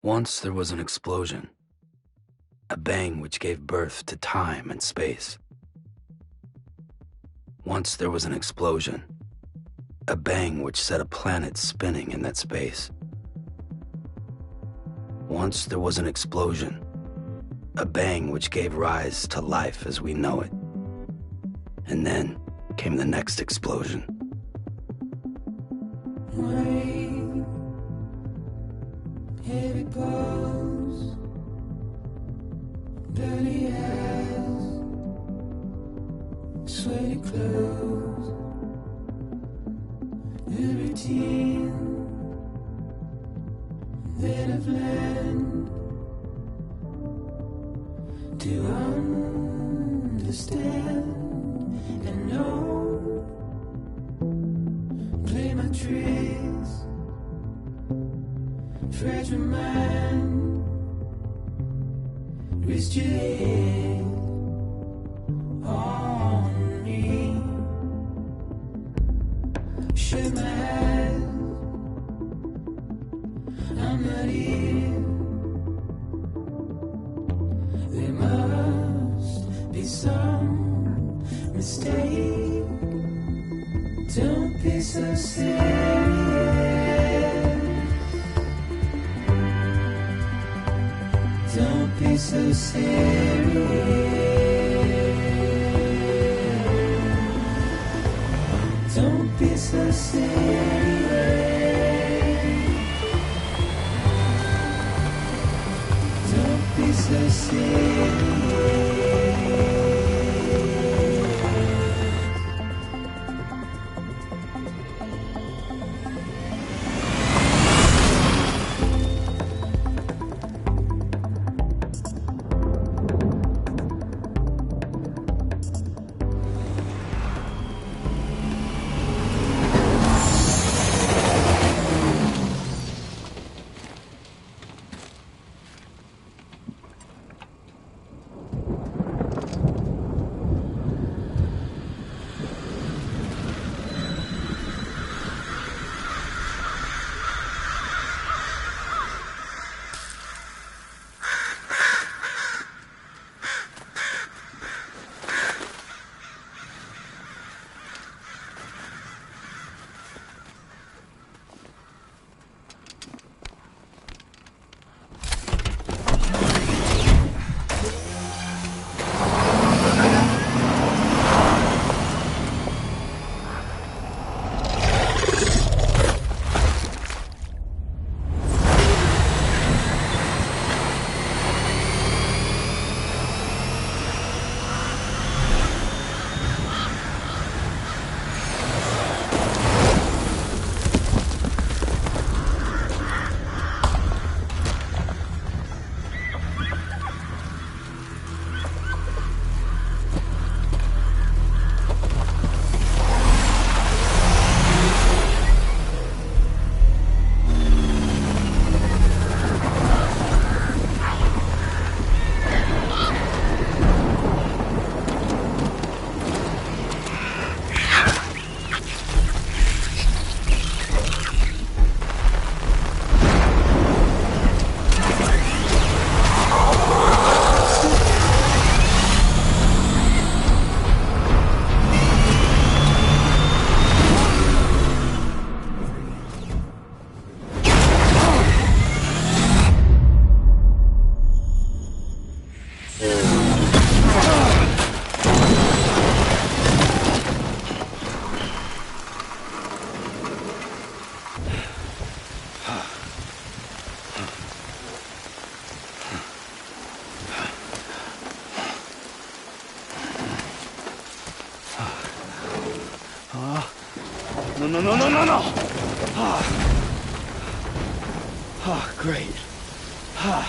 Once there was an explosion, a bang which gave birth to time and space. Once there was an explosion, a bang which set a planet spinning in that space. Once there was an explosion, a bang which gave rise to life as we know it. And then came the next explosion. Rain, heavy blows, dirty eyes, sweaty clothes, the routine that I've learned to understand and know. Play my tricks, fragile mind, rest your head on me. Shut my eyes, I'm not here. There must be some mistake. Don't be so serious. Don't be so serious. Don't be so serious. Don't be so serious. No. Great. Fuck.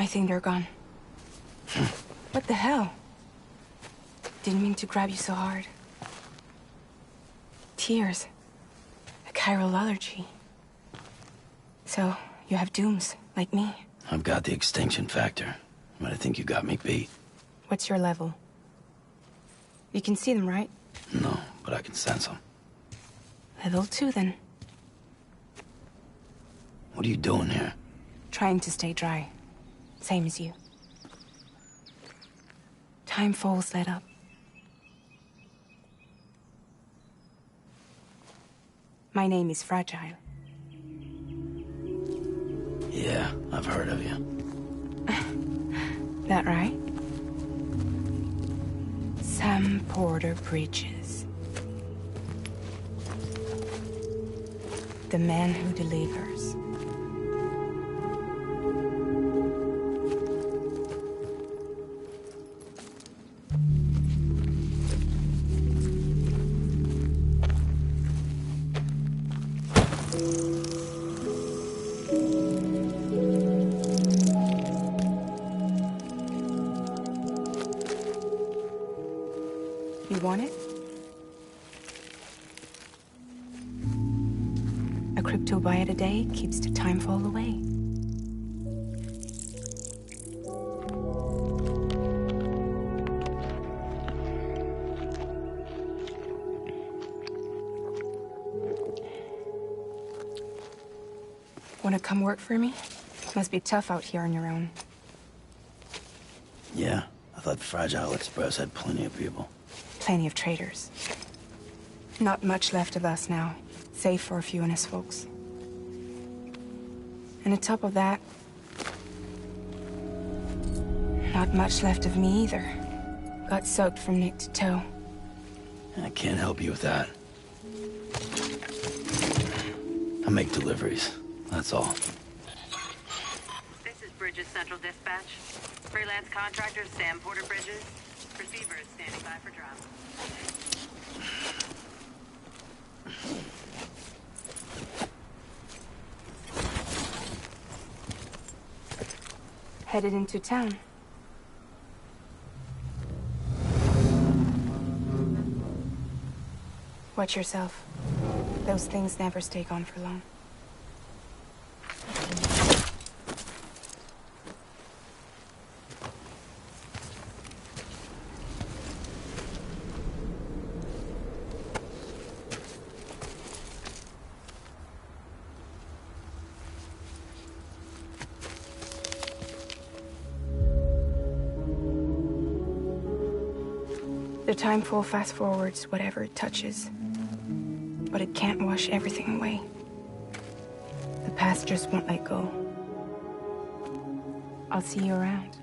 I think they're gone. What the hell? Didn't mean to grab you so hard. Tears. A chiral allergy. So, you have dooms, like me. I've got the extinction factor, but I think you got me beat. What's your level? You can see them, right? No, but I can sense them. Level 2, then. What are you doing here? Trying to stay dry. Same as you. Timefall's let up. My name is Fragile. Yeah, I've heard of you. That right? Sam Porter Bridges. The man who delivers. You want it? A crypto byte a day keeps the timefall away. Wanna come work for me? Must be tough out here on your own. Yeah, I thought Fragile Express had plenty of people. Plenty of traitors. Not much left of us now, save for a few honest folks. And on top of that, not much left of me either. Got soaked from neck to toe. I can't help you with that. I make deliveries, that's all. This is Bridges Central Dispatch. Freelance contractor Sam Porter Bridges. Receiver is standing by for drop. Headed into town. Watch yourself. Those things never stay gone for long. The timefall fast forwards whatever it touches. But it can't wash everything away. The past just won't let go. I'll see you around.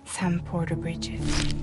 Sam Porter Bridges.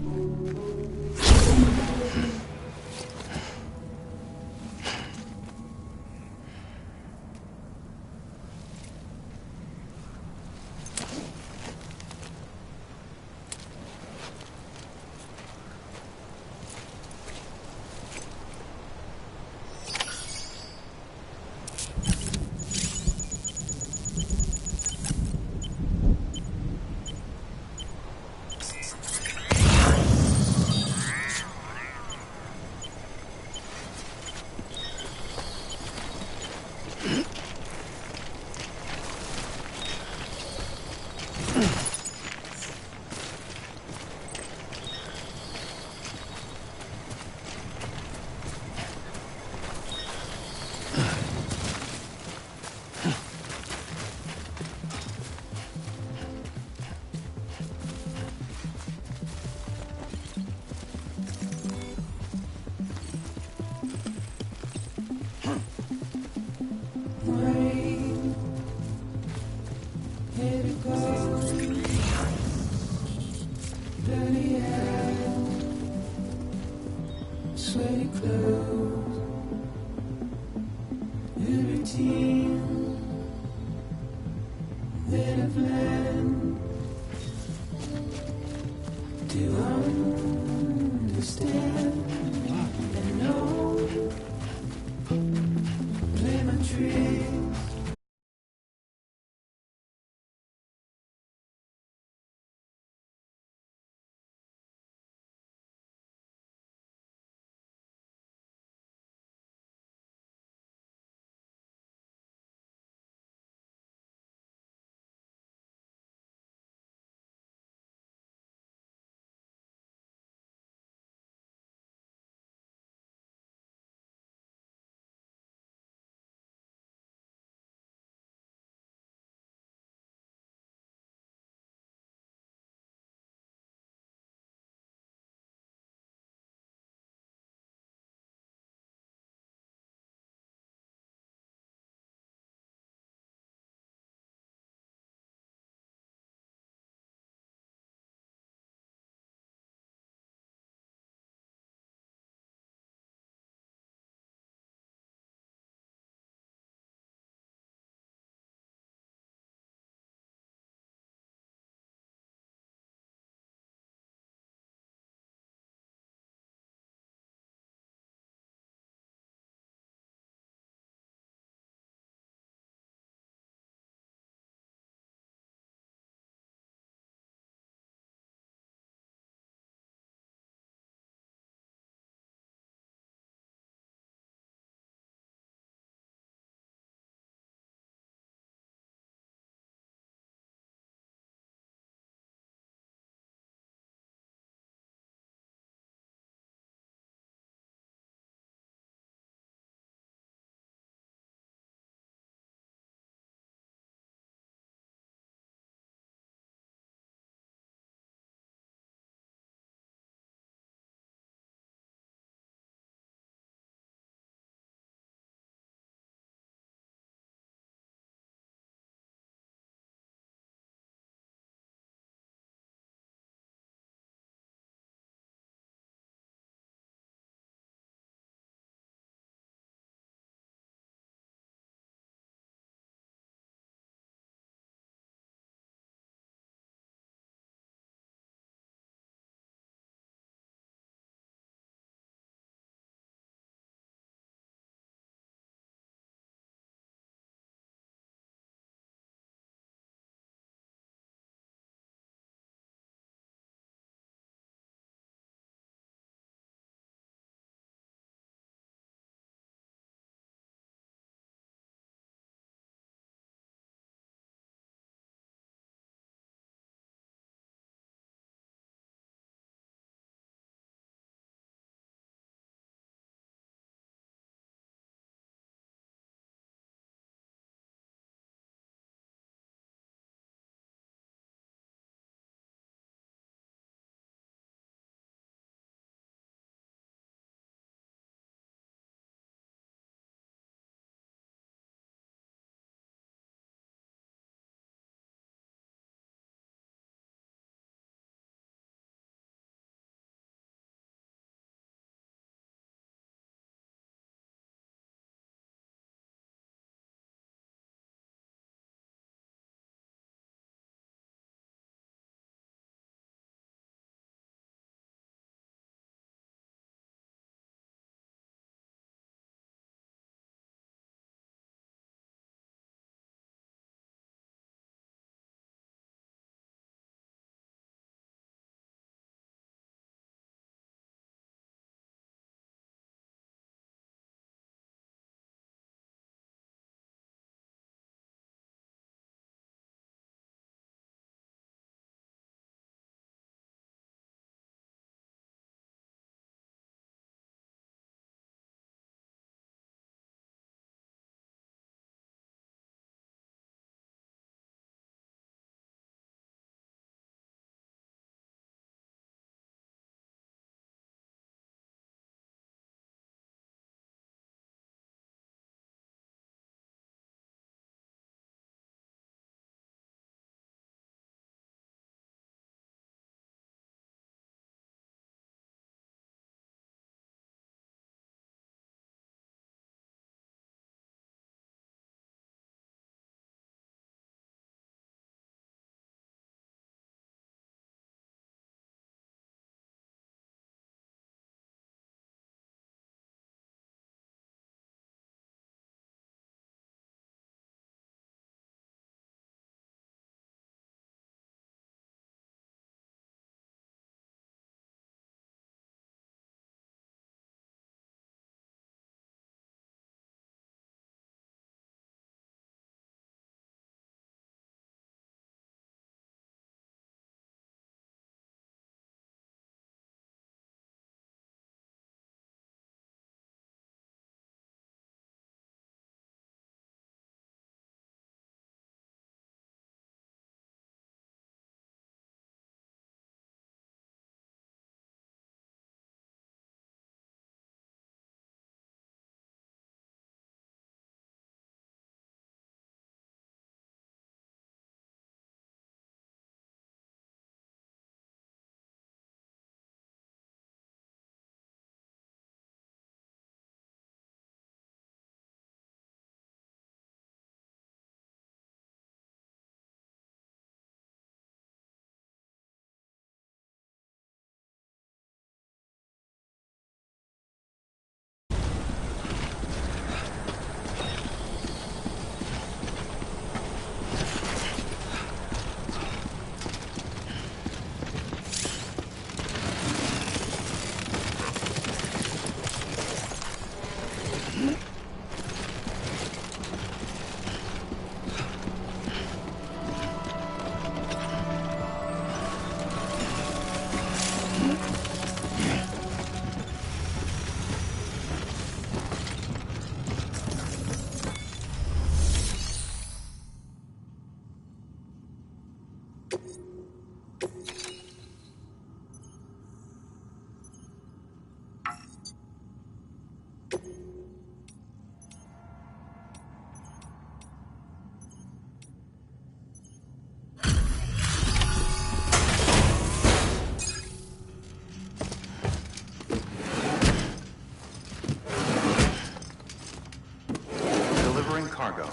cargo.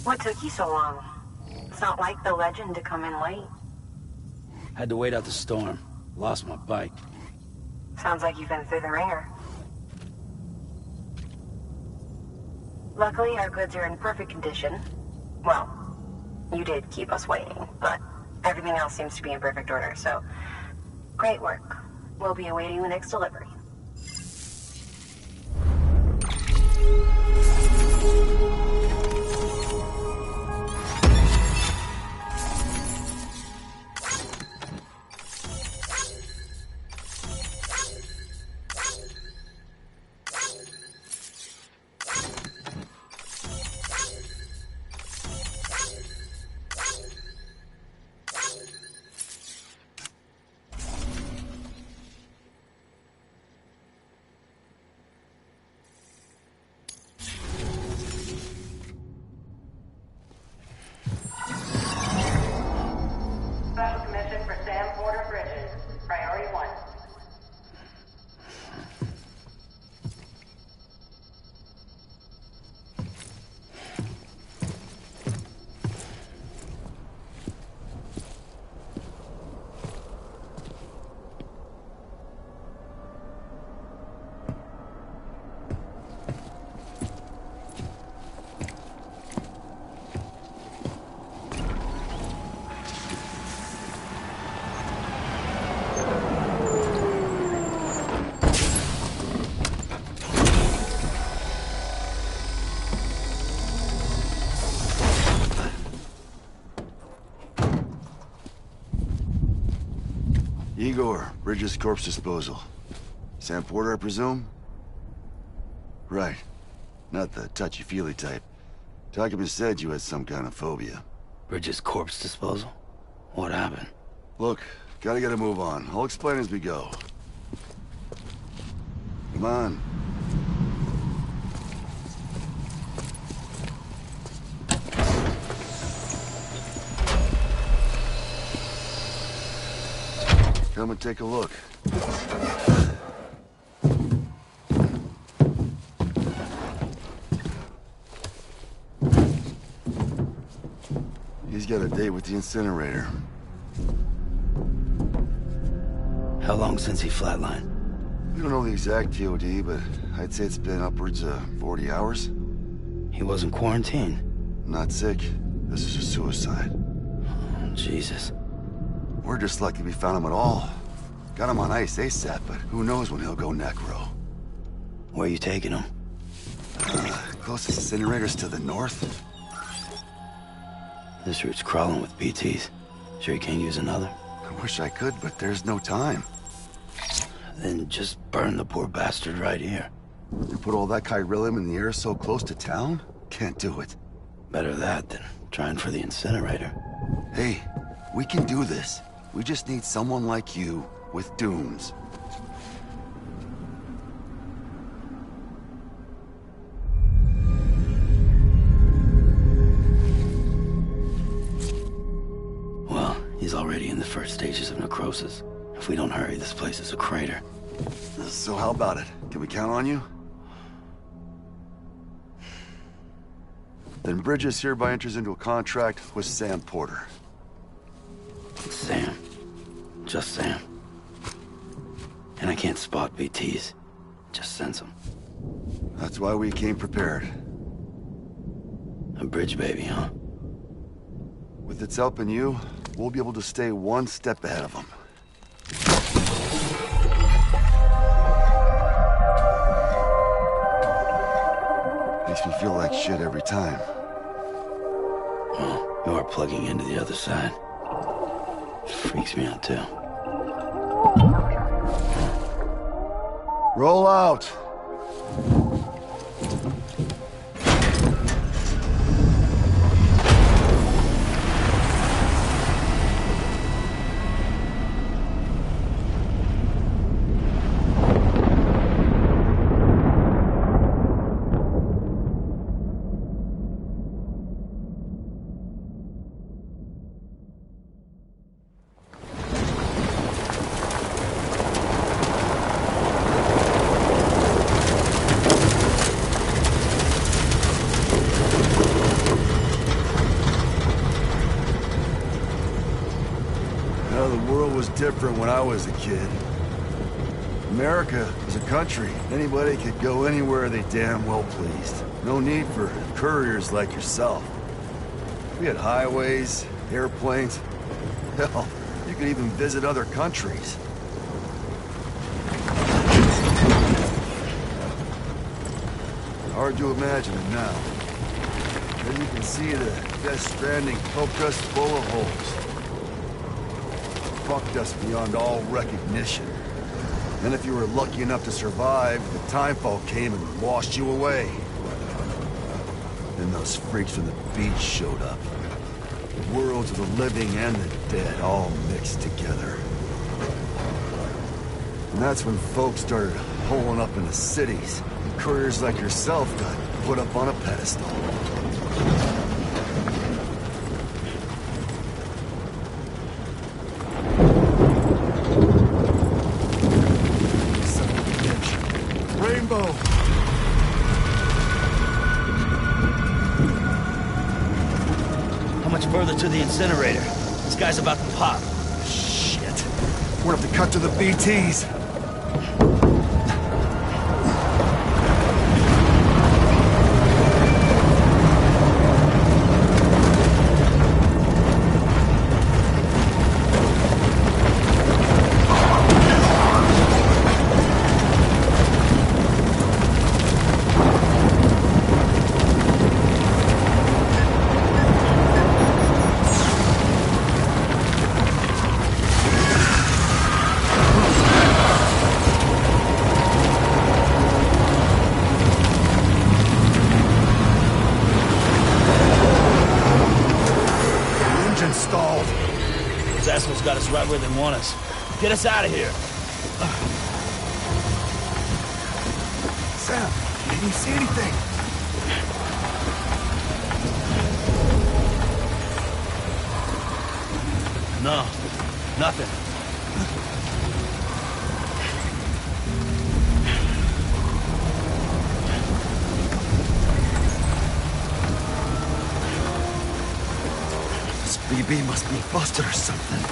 What took you so long? It's not like the legend to come in late. Had to wait out the storm. Lost my bike. Sounds like you've been through the ringer. Luckily, our goods are in perfect condition. Well, you did keep us waiting, but everything else seems to be in perfect order, so great work. We'll be awaiting the next delivery. Special commission for Sam Porter Bridges. Priority 1. Igor, Bridges corpse disposal. Sam Porter, I presume? Right. Not the touchy-feely type. Documents said you had some kind of phobia. Bridges corpse disposal? What happened? Look, gotta get a move on. I'll explain as we go. Come on. Come and take a look. He's got a date with the incinerator. How long since he flatlined? We don't know the exact TOD, but I'd say it's been upwards of 40 hours. He wasn't quarantined. Not sick. This is a suicide. Oh, Jesus. We're just lucky we found him at all. Got him on ice ASAP, but who knows when he'll go necro. Where you taking him? Closest incinerator's to the north. This route's crawling with BTs. Sure you can't use another? I wish I could, but there's no time. Then just burn the poor bastard right here. You put all that chiralium in the air so close to town? Can't do it. Better that than trying for the incinerator. Hey, we can do this. We just need someone like you with dunes. Well, he's already in the first stages of necrosis. If we don't hurry, this place is a crater. So how about it? Can we count on you? Then Bridges hereby enters into a contract with Sam Porter. Sam. Just Sam. And I can't spot BTs. Just sense them. That's why we came prepared. A bridge baby, huh? With its help and you, we'll be able to stay one step ahead of them. Makes me feel like shit every time. Well, you are plugging into the other side. Freaks me out, too. Roll out! The world was different when I was a kid. America was a country. Anybody could go anywhere they damn well pleased. No need for couriers like yourself. We had highways, airplanes. Hell, you could even visit other countries. Hard to imagine it now. As you can see, the Death Stranding poked us full of holes. Fucked us beyond all recognition. And if you were lucky enough to survive, the timefall came and washed you away. Then those freaks from the beach showed up. The worlds of the living and the dead all mixed together. And that's when folks started holing up in the cities. And couriers like yourself got put up on a pedestal. Son of a bitch. Rainbow! How much further to the incinerator? This guy's about to pop. Shit. We're gonna have to cut to the BTs. Stalled. Those assholes got us right where they want us. Get us out of here. Sam, can you see anything? No, nothing. BB must be busted or something.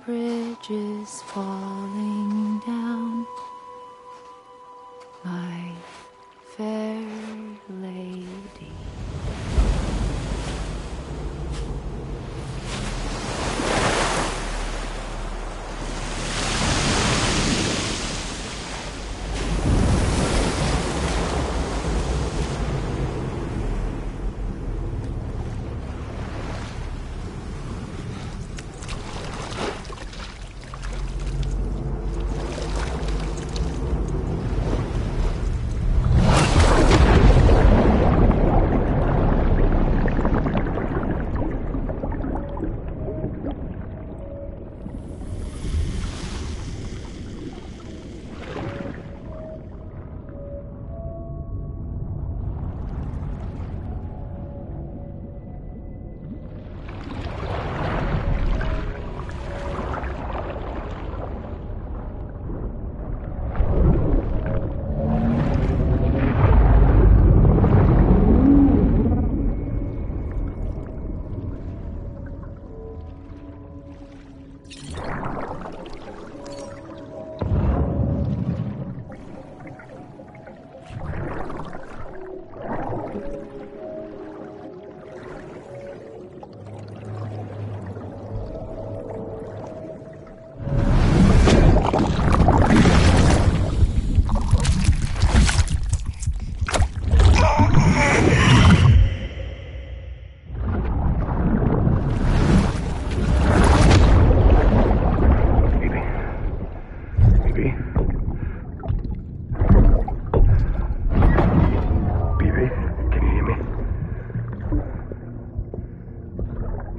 bridges falling down, my fair lady.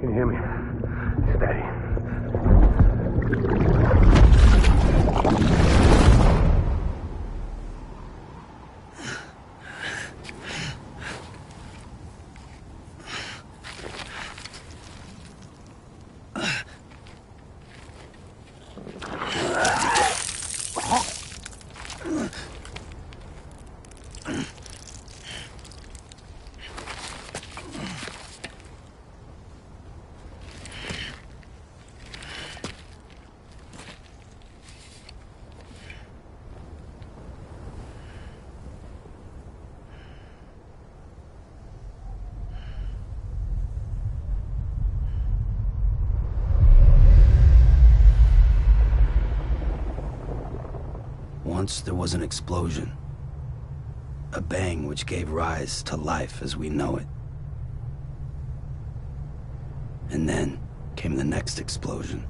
Can you hear me? Steady. Once there was an explosion. A bang which gave rise to life as we know it. And then came the next explosion.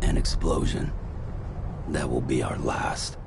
An explosion that will be our last.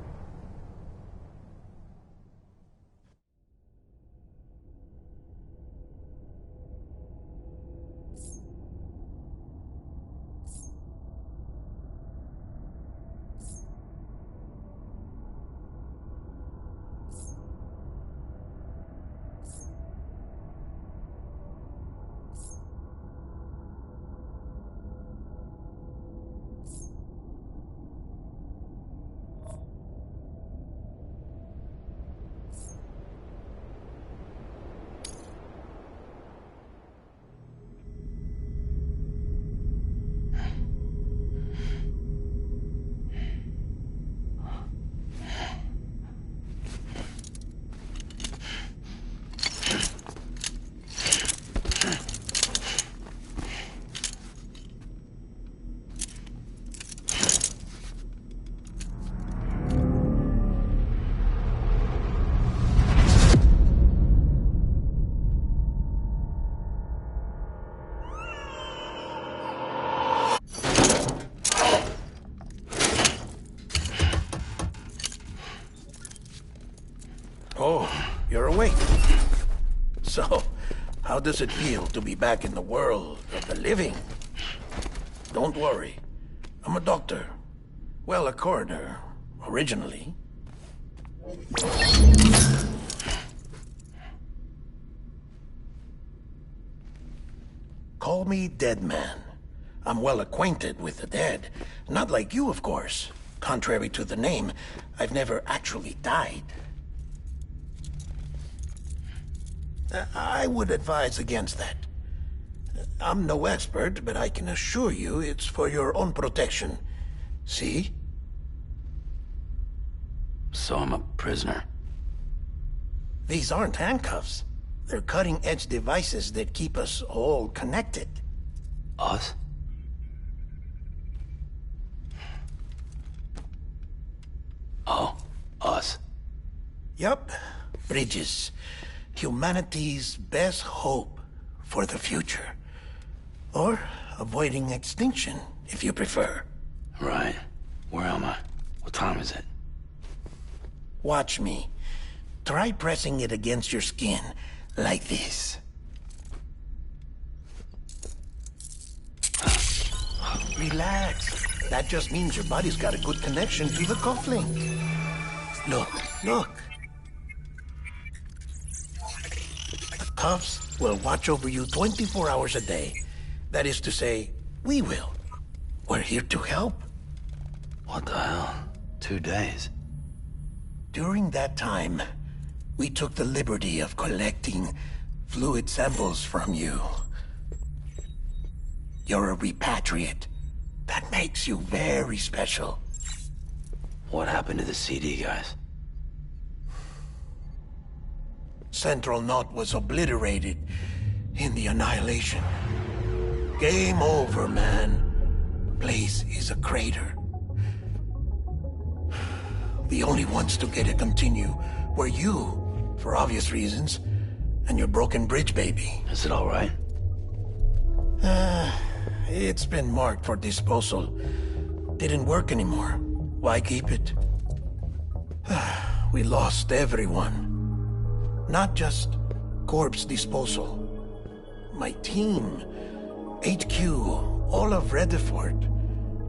Oh, you're awake. So, how does it feel to be back in the world of the living? Don't worry. I'm a doctor. Well, a coroner, originally. Call me Dead Man. I'm well acquainted with the dead. Not like you, of course. Contrary to the name, I've never actually died. I would advise against that. I'm no expert, but I can assure you it's for your own protection. See? So I'm a prisoner. These aren't handcuffs. They're cutting-edge devices that keep us all connected. Us? Oh, us. Yup. Bridges. Humanity's best hope for the future. Or avoiding extinction, if you prefer. Right. Where am I? What time is it? Watch me. Try pressing it against your skin, like this. Relax. That just means your body's got a good connection to the cufflink. Look, look. Cuffs will watch over you 24 hours a day. That is to say, we will. We're here to help. What the hell? 2 days? During that time, we took the liberty of collecting fluid samples from you. You're a repatriate. That makes you very special. What happened to the CD guys? Central Knot was obliterated in the Annihilation. Game over, man. Place is a crater. The only ones to get to continue were you, for obvious reasons, and your broken bridge baby. Is it all right? It's been marked for disposal. Didn't work anymore. Why keep it? We lost everyone. Not just corpse disposal. My team, HQ, all of Redford,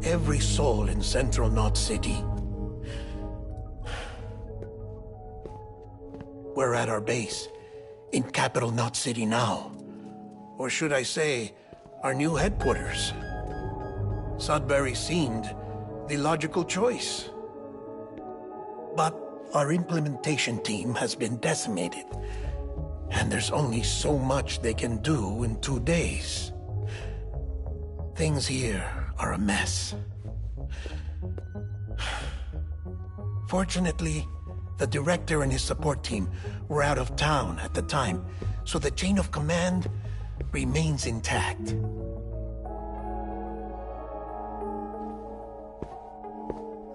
every soul in Central Knot City. We're at our base, in capital Knot City now. Or should I say, our new headquarters. Sudbury seemed the logical choice. But our implementation team has been decimated, and there's only so much they can do in 2 days. Things here are a mess. Fortunately, the director and his support team were out of town at the time, so the chain of command remains intact.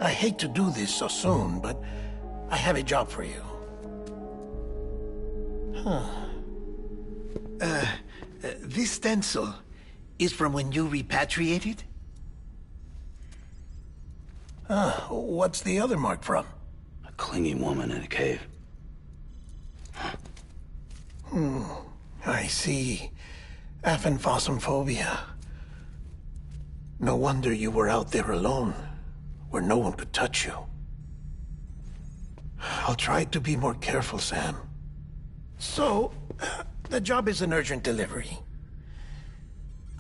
I hate to do this so soon, but I have a job for you. This stencil is from when you repatriated? What's the other mark from? A clingy woman in a cave. I see. Aphenphosmphobia. No wonder you were out there alone, where no one could touch you. I'll try to be more careful, Sam. So, the job is an urgent delivery.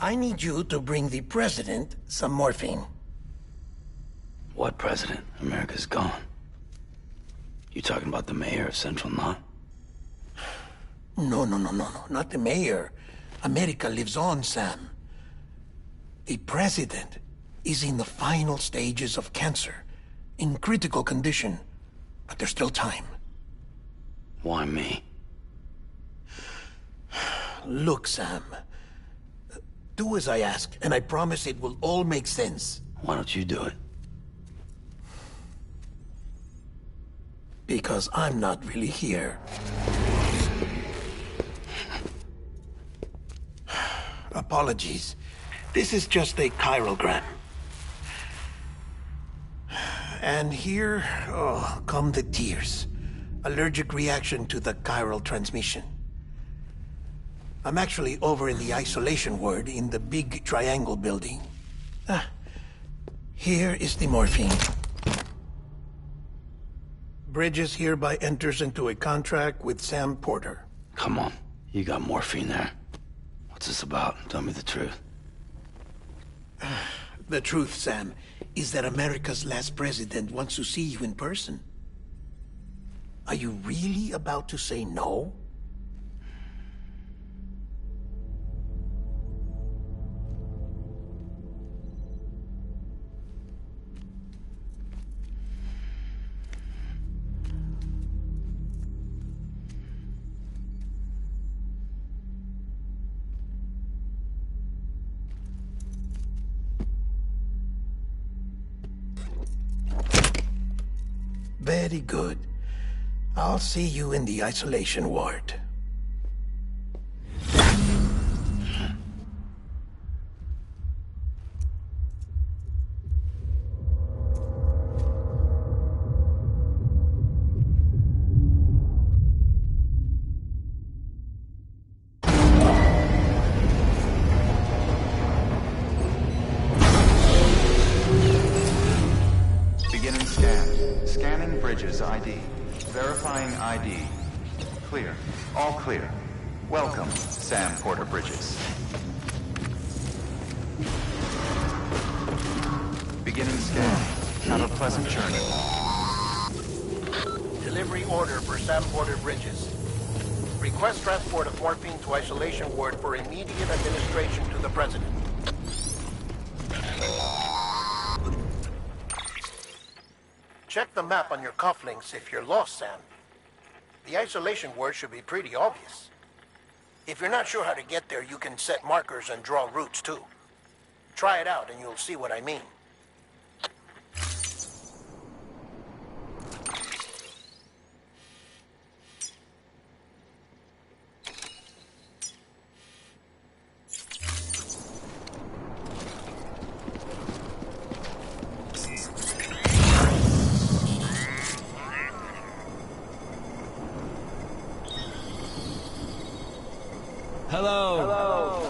I need you to bring the president some morphine. What president? America's gone. You talking about the mayor of Central Knot? No, not the mayor. America lives on, Sam. The president is in the final stages of cancer, in critical condition, but there's still time. Why me? Look, Sam. Do as I ask, and I promise it will all make sense. Why don't you do it? Because I'm not really here. Apologies. This is just a chirogram. And here, come the tears. Allergic reaction to the chiral transmission. I'm actually over in the isolation ward in the big triangle building. Here is the morphine. Bridges hereby enters into a contract with Sam Porter. Come on. You got morphine there. What's this about? Tell me the truth. The truth, Sam, is that America's last president wants to see you in person. Are you really about to say no? Very good. I'll see you in the isolation ward. Beginning scan. Scanning Bridges ID. Verifying ID. Clear. All clear. Welcome, Sam Porter Bridges. Beginning scan. Have a pleasant journey. Delivery order for Sam Porter Bridges. Request transport of morphine to isolation ward for immediate administration to the president. Check the map on your cufflinks if you're lost, Sam. The isolation word should be pretty obvious. If you're not sure how to get there, you can set markers and draw routes too. Try it out and you'll see what I mean. Hello. Hello.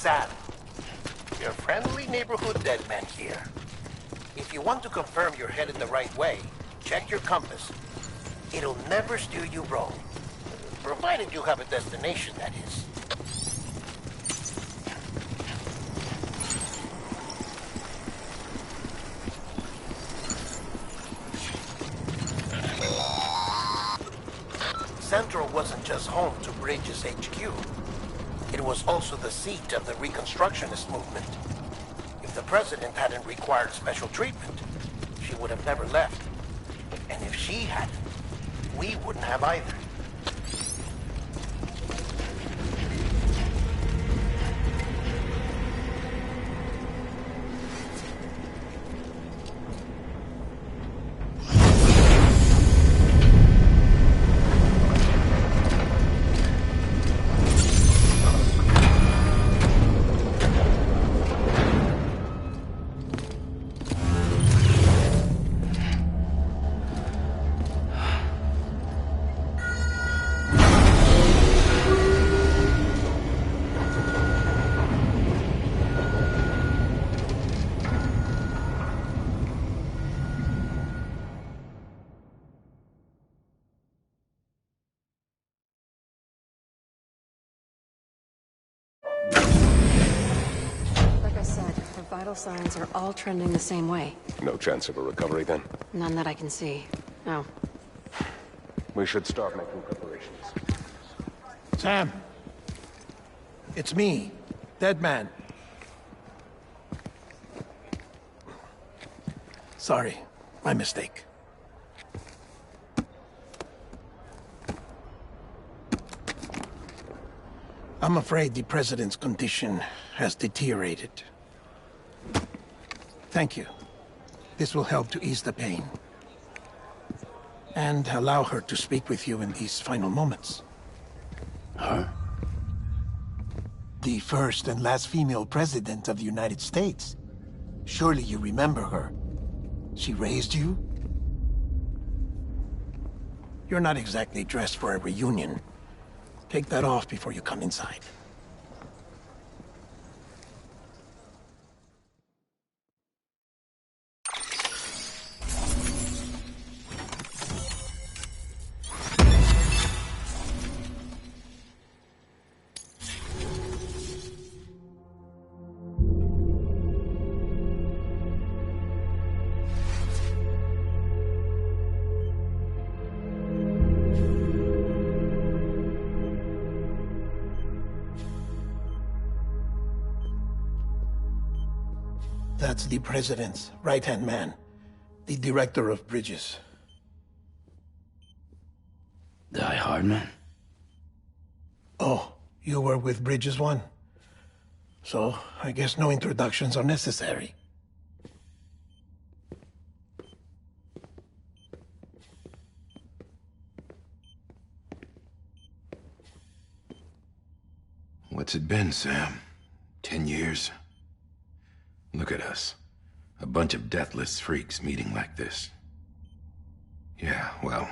Sam, your friendly neighborhood dead man here. If you want to confirm you're headed the right way, check your compass. It'll never steer you wrong. Provided you have a destination, that is. Central wasn't just home to Bridges HQ. It was also the seat of the Reconstructionist movement. If the president hadn't required special treatment, she would have never left. And if she hadn't, we wouldn't have either. Vital signs are all trending the same way. No chance of a recovery then? None that I can see. No. We should start making preparations. Sam. It's me, Dead Man. Sorry, my mistake. I'm afraid the president's condition has deteriorated. Thank you. This will help to ease the pain. And allow her to speak with you in these final moments. Huh? The first and last female president of the United States. Surely you remember her. She raised you? You're not exactly dressed for a reunion. Take that off before you come inside. That's the president's right-hand man, the director of bridges. Die Hardman? Oh, you were with Bridges 1? So, I guess no introductions are necessary. What's it been, Sam? 10 years? Look at us. A bunch of deathless freaks meeting like this. Yeah, well,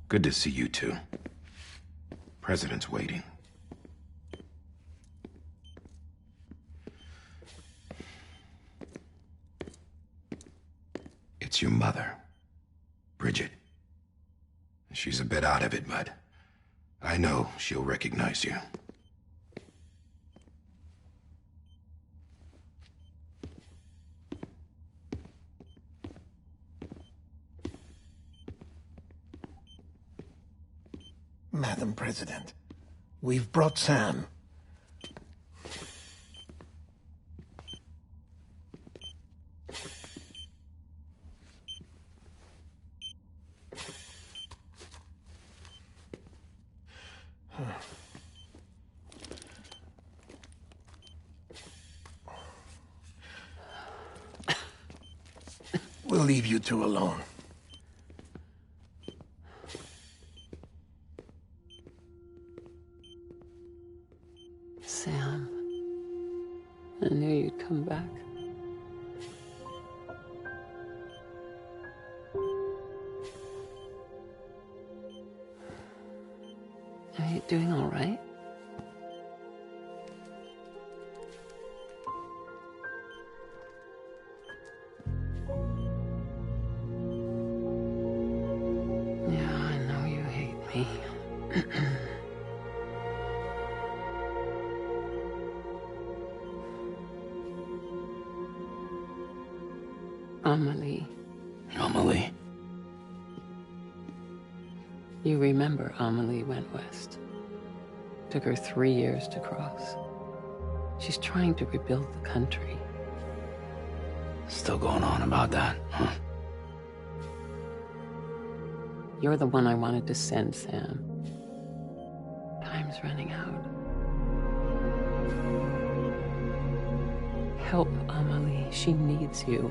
good to see you two. President's waiting. It's your mother, Bridget. She's a bit out of it, but I know she'll recognize you. Madam President, we've brought Sam. We'll leave you two alone. Sam, I knew you'd come back. Are you doing all right? Yeah, I know you hate me. Amelie. Amelie? You remember Amelie went west. Took her 3 years to cross. She's trying to rebuild the country. Still going on about that, huh? You're the one I wanted to send, Sam. Time's running out. Help Amelie. She needs you.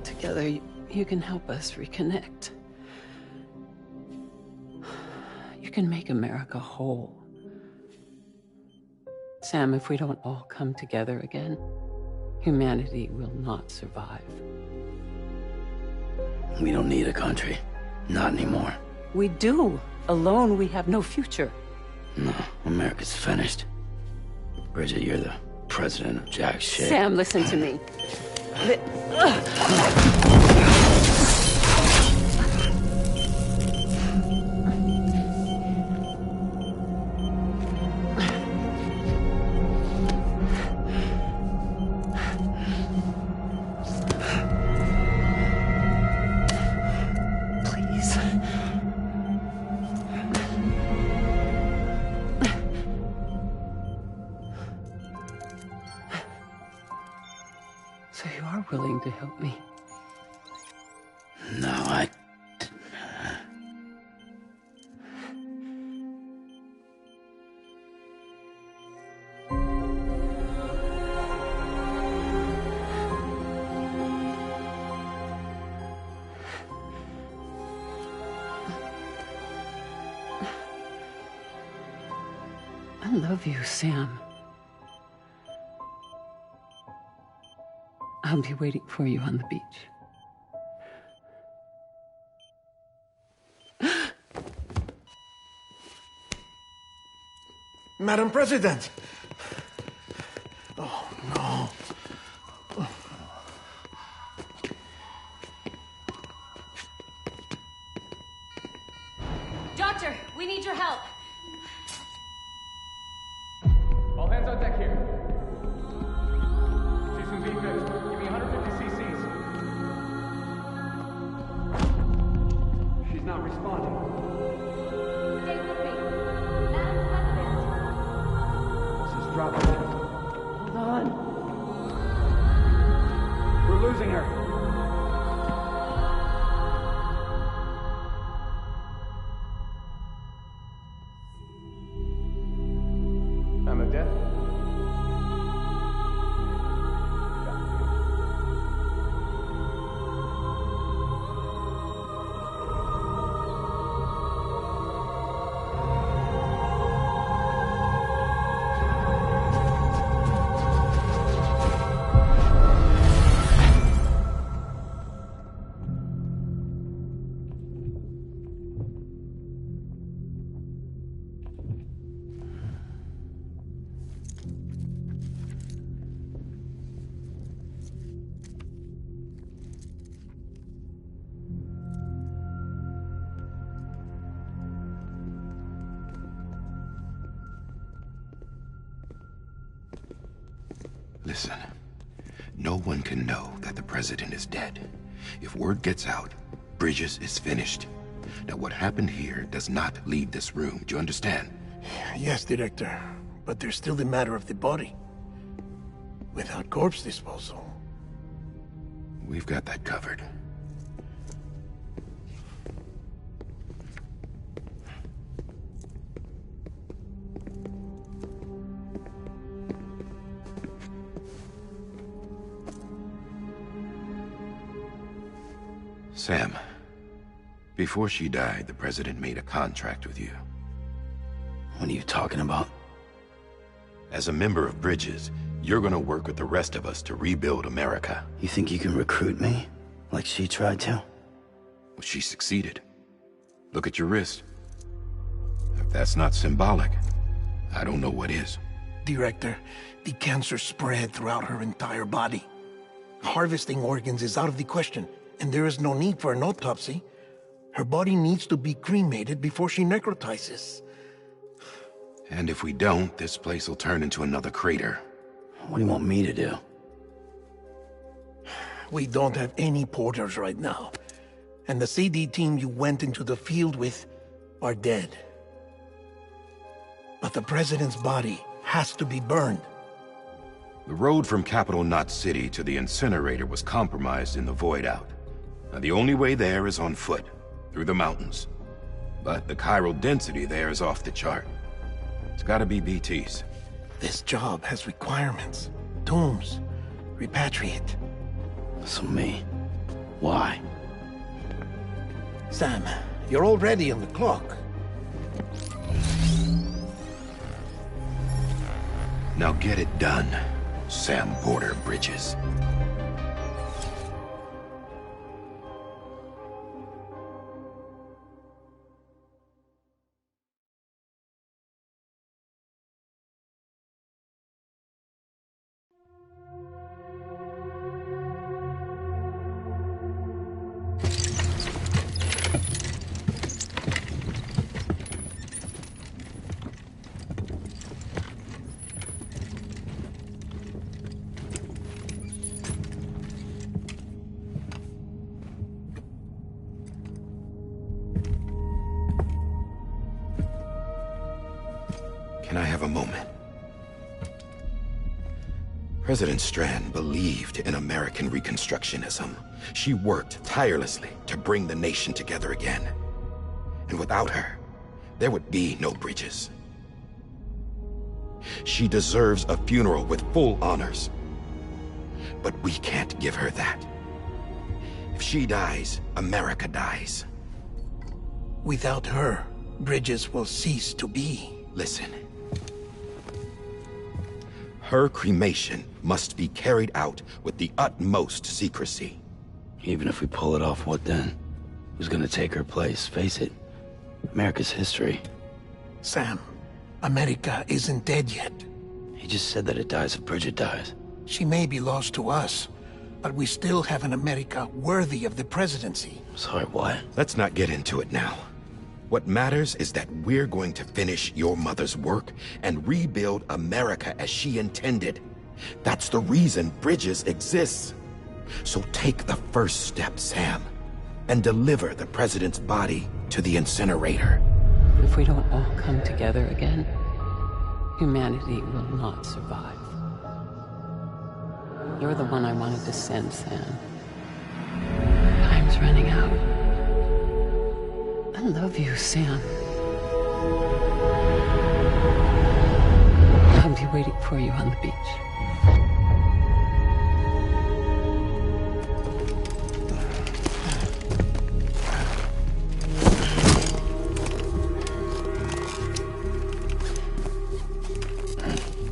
Together, you can help us reconnect. You can make America whole. Sam, if we don't all come together again, humanity will not survive. We don't need a country. Not anymore. We do. Alone, we have no future. No, America's finished. Bridget, you're the president of jack shit. Sam, listen to me. So you are willing to help me? No, I... I love you, Sam. I'll be waiting for you on the beach. Madam President! Oh, no. Doctor, we need your help. All hands on deck here. She's from being fixed. Give me 150 cc's. She's not responding. Stay with me. Madam President. This is dropping. Hold on. We're losing her. I'm a death. Listen, no one can know that the president is dead. If word gets out, Bridges is finished. Now, what happened here does not leave this room. Do you understand? Yes, Director. But there's still the matter of the body. Without corpse disposal. We've got that covered. Sam, before she died, the President made a contract with you. What are you talking about? As a member of Bridges, you're gonna work with the rest of us to rebuild America. You think you can recruit me? Like she tried to? Well, she succeeded. Look at your wrist. If that's not symbolic, I don't know what is. Director, the cancer spread throughout her entire body. Harvesting organs is out of the question, and there is no need for an autopsy. Her body needs to be cremated before she necrotizes. And if we don't, this place will turn into another crater. What do you want me to do? We don't have any porters right now. And the CD team you went into the field with are dead. But the President's body has to be burned. The road from Capital Knot City to the incinerator was compromised in the void out. Now, the only way there is on foot, through the mountains. But the chiral density there is off the chart. It's gotta be BT's. This job has requirements. Tombs. Repatriate. So me. Why? Sam, you're already on the clock. Now get it done, Sam Porter Bridges. Can I have a moment? President Strand believed in American Reconstructionism. She worked tirelessly to bring the nation together again. And without her, there would be no Bridges. She deserves a funeral with full honors. But we can't give her that. If she dies, America dies. Without her, Bridges will cease to be. Listen. Her cremation must be carried out with the utmost secrecy. Even if we pull it off, what then? Who's gonna take her place? Face it, America's history. Sam, America isn't dead yet. He just said that it dies if Bridget dies. She may be lost to us, but we still have an America worthy of the presidency. Sorry, what? Let's not get into it now. What matters is that we're going to finish your mother's work and rebuild America as she intended. That's the reason Bridges exists. So take the first step, Sam, and deliver the president's body to the incinerator. If we don't all come together again, humanity will not survive. You're the one I wanted to send, Sam. Time's running out. I love you, Sam. I'll be waiting for you on the beach.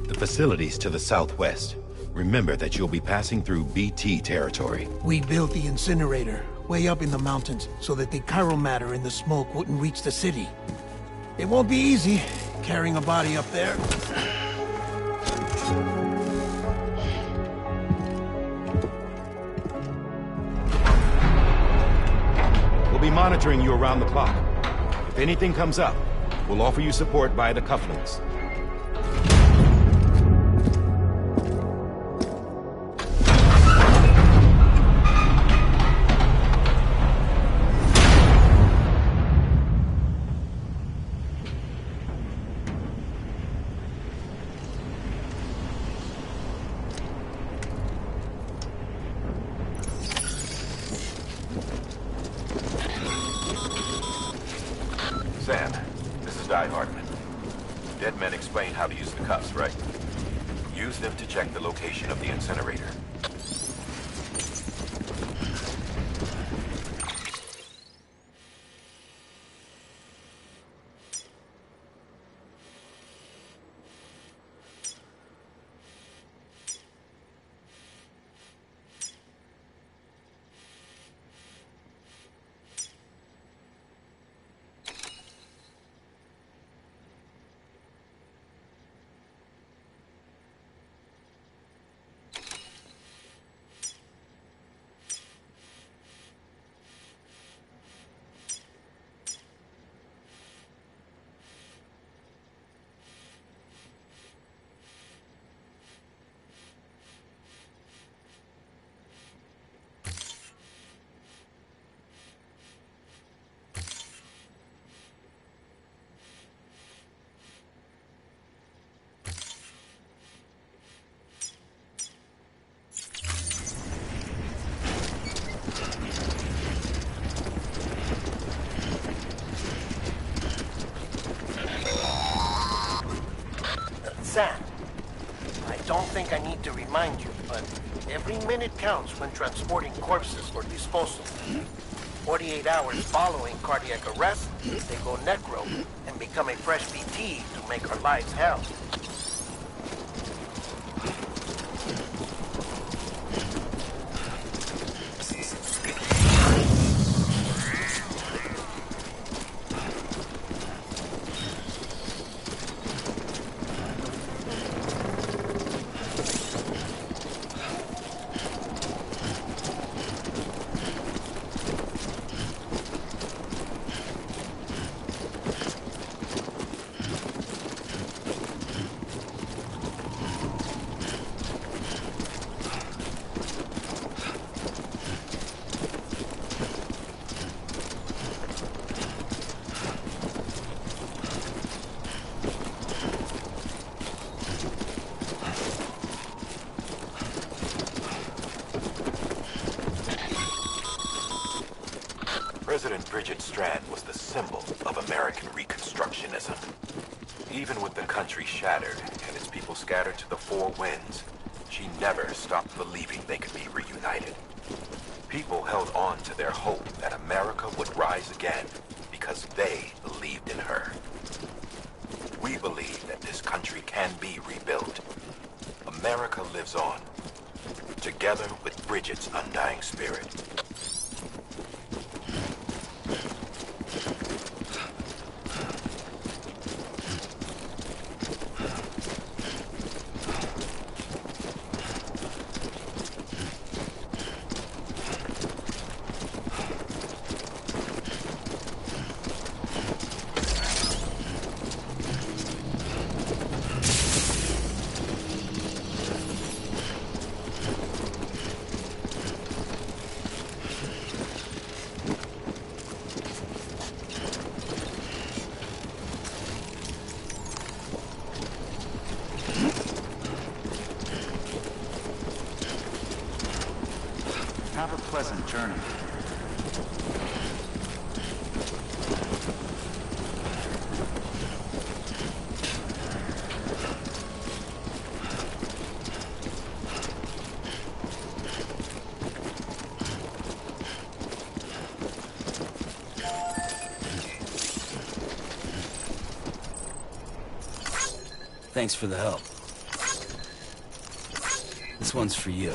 The facilities to the southwest. Remember that you'll be passing through BT territory. We built the incinerator way up in the mountains so that the chiral matter in the smoke wouldn't reach the city. It won't be easy carrying a body up there. We'll be monitoring you around the clock. If anything comes up, we'll offer you support via the cufflinks. check the location of the incinerator. Sam, I don't think I need to remind you, but every minute counts when transporting corpses for disposal. 48 hours following cardiac arrest, they go necro and become a fresh BT to make our lives hell. President Bridget Strand was the symbol of American Reconstructionism. Even with the country shattered and its people scattered to the four winds, she never stopped believing they could be reunited. People held on to their hope that America would rise again because they believed in her. We believe that this country can be rebuilt. America lives on, together with Bridget's undying spirit. Have a pleasant journey. Thanks for the help. This one's for you.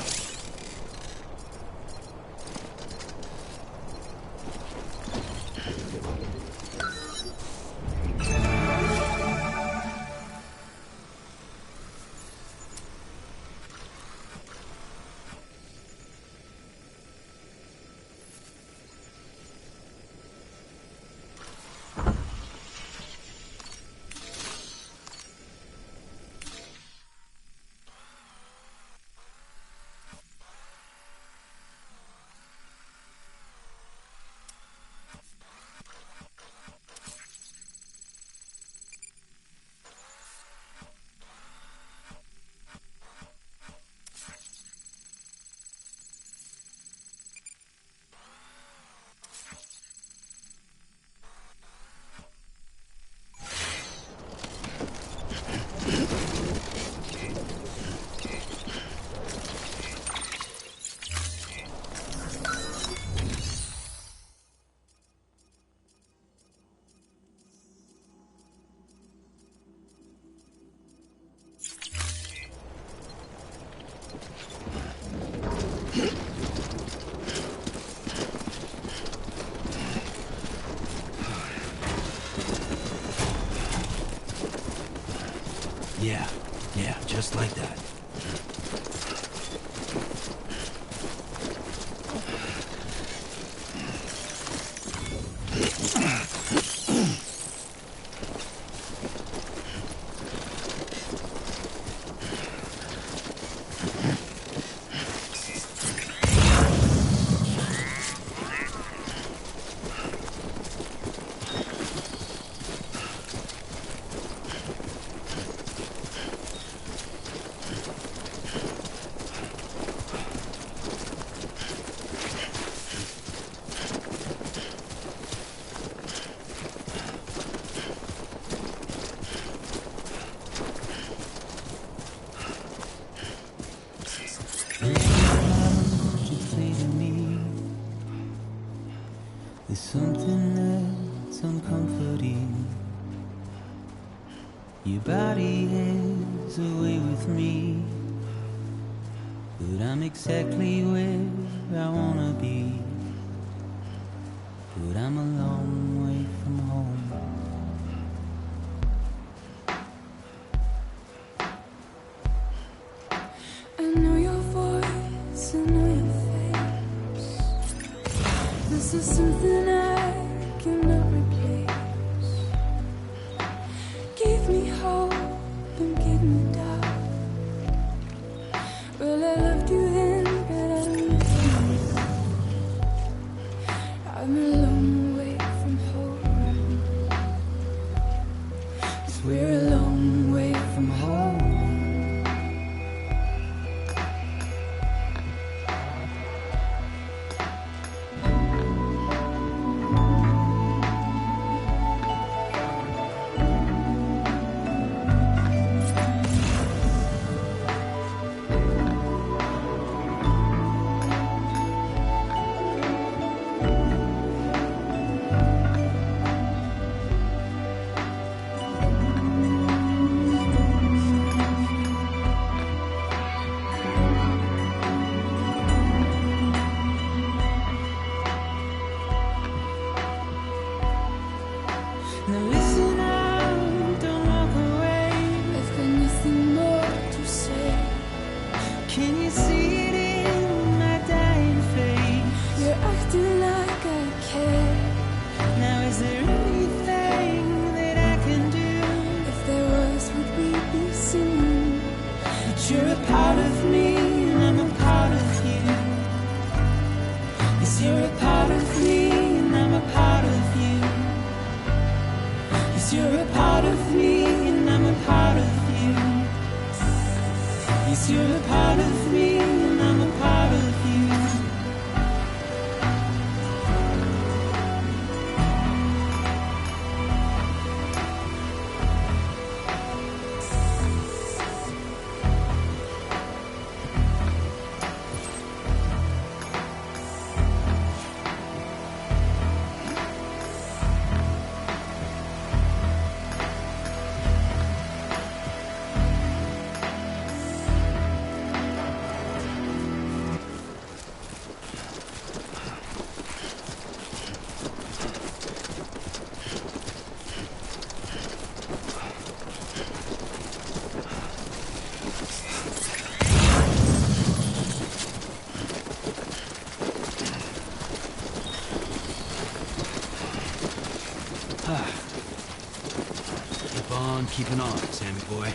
There's something that's uncomforting. Your body is away with me, but I'm exactly where I wanna be. But I'm a long way from home. I know your voice, I know your face. This is something I cannot replace. Give me hope and give me doubt. Well, I loved you then, but I don't miss you now. I'm a long way from home. 'Cause we're a long way from home. Now listen out, don't walk away. I've got nothing more to say. Can you see it in my dying face? You're acting like I care. Now is there anything that I can do? If there was, would we be singing? But you're a part of me and I'm a part of you. Yes, you're a part of me and I'm a part of you. Yes, you're a part of me and I'm a part of you. Yes, you're a part of me and I'm a part of you. Keep on keeping on, Sammy boy.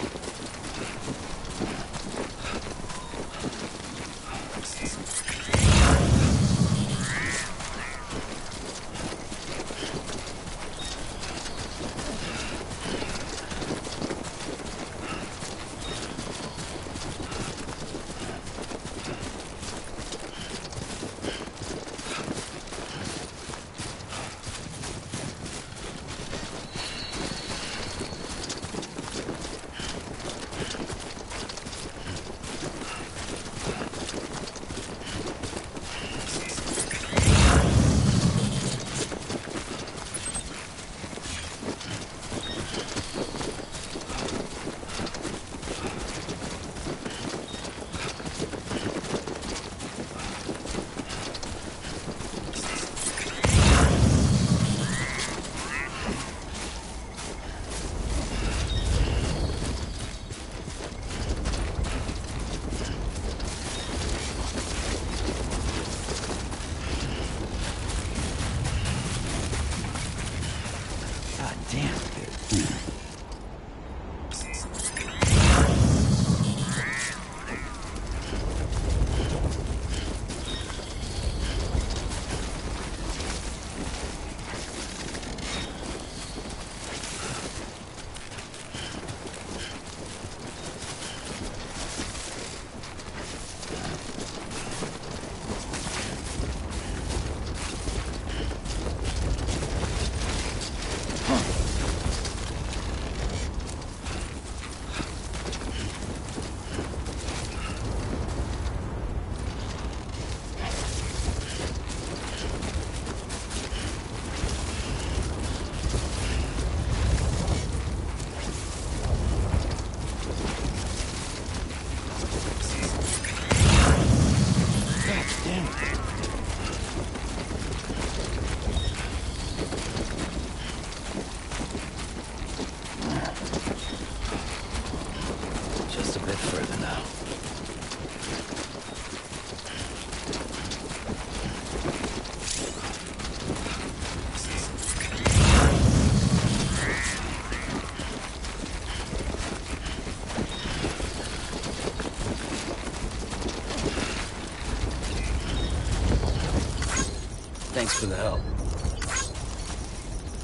Thanks for the help.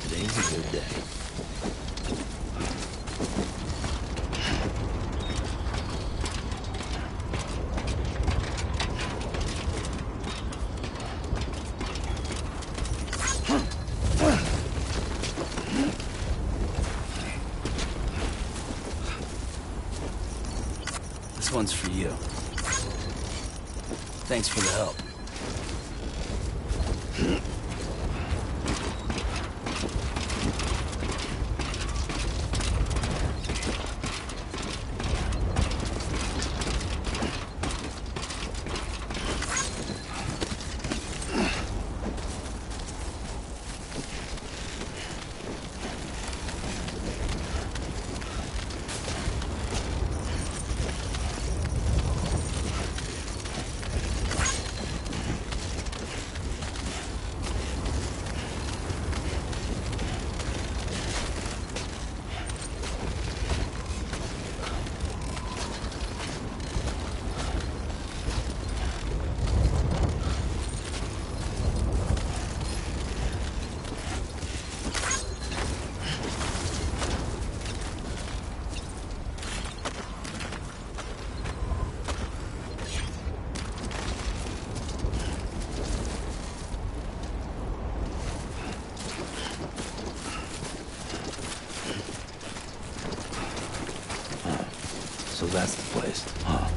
Today's a good day. This one's for you. Thanks for the help. So that's the place, huh?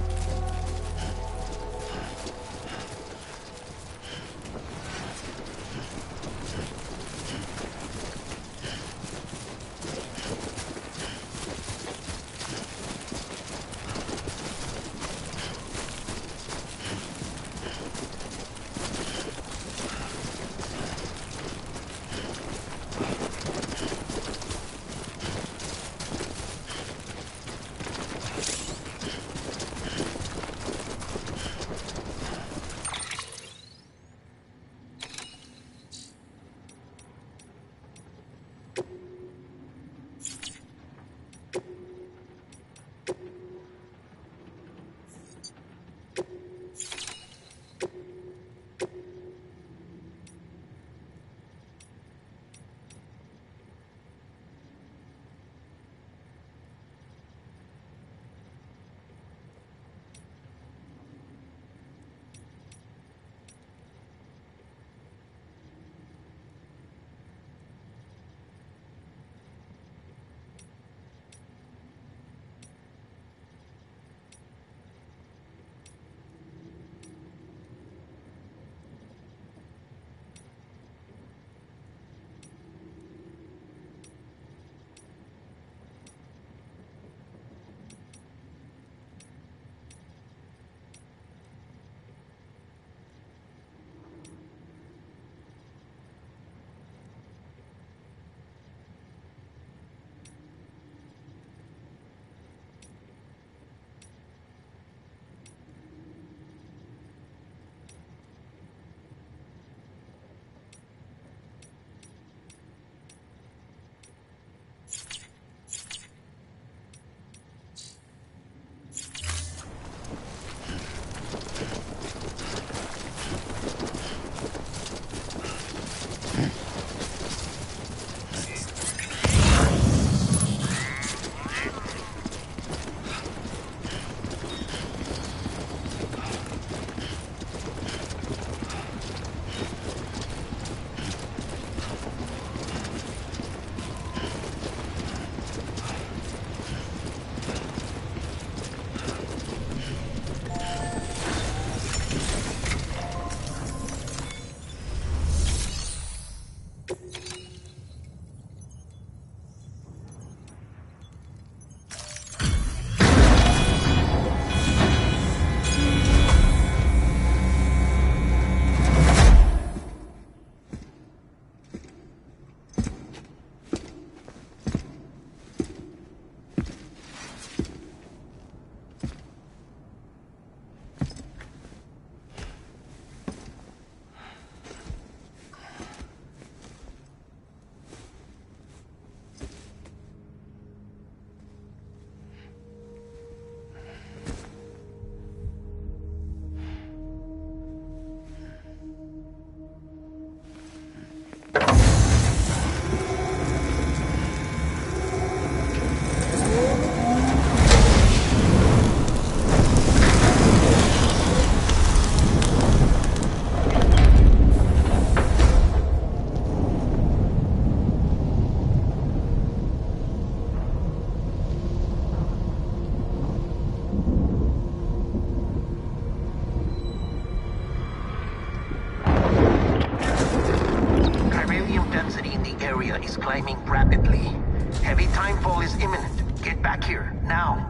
area is climbing rapidly. Heavy timefall is imminent. Get back here, now.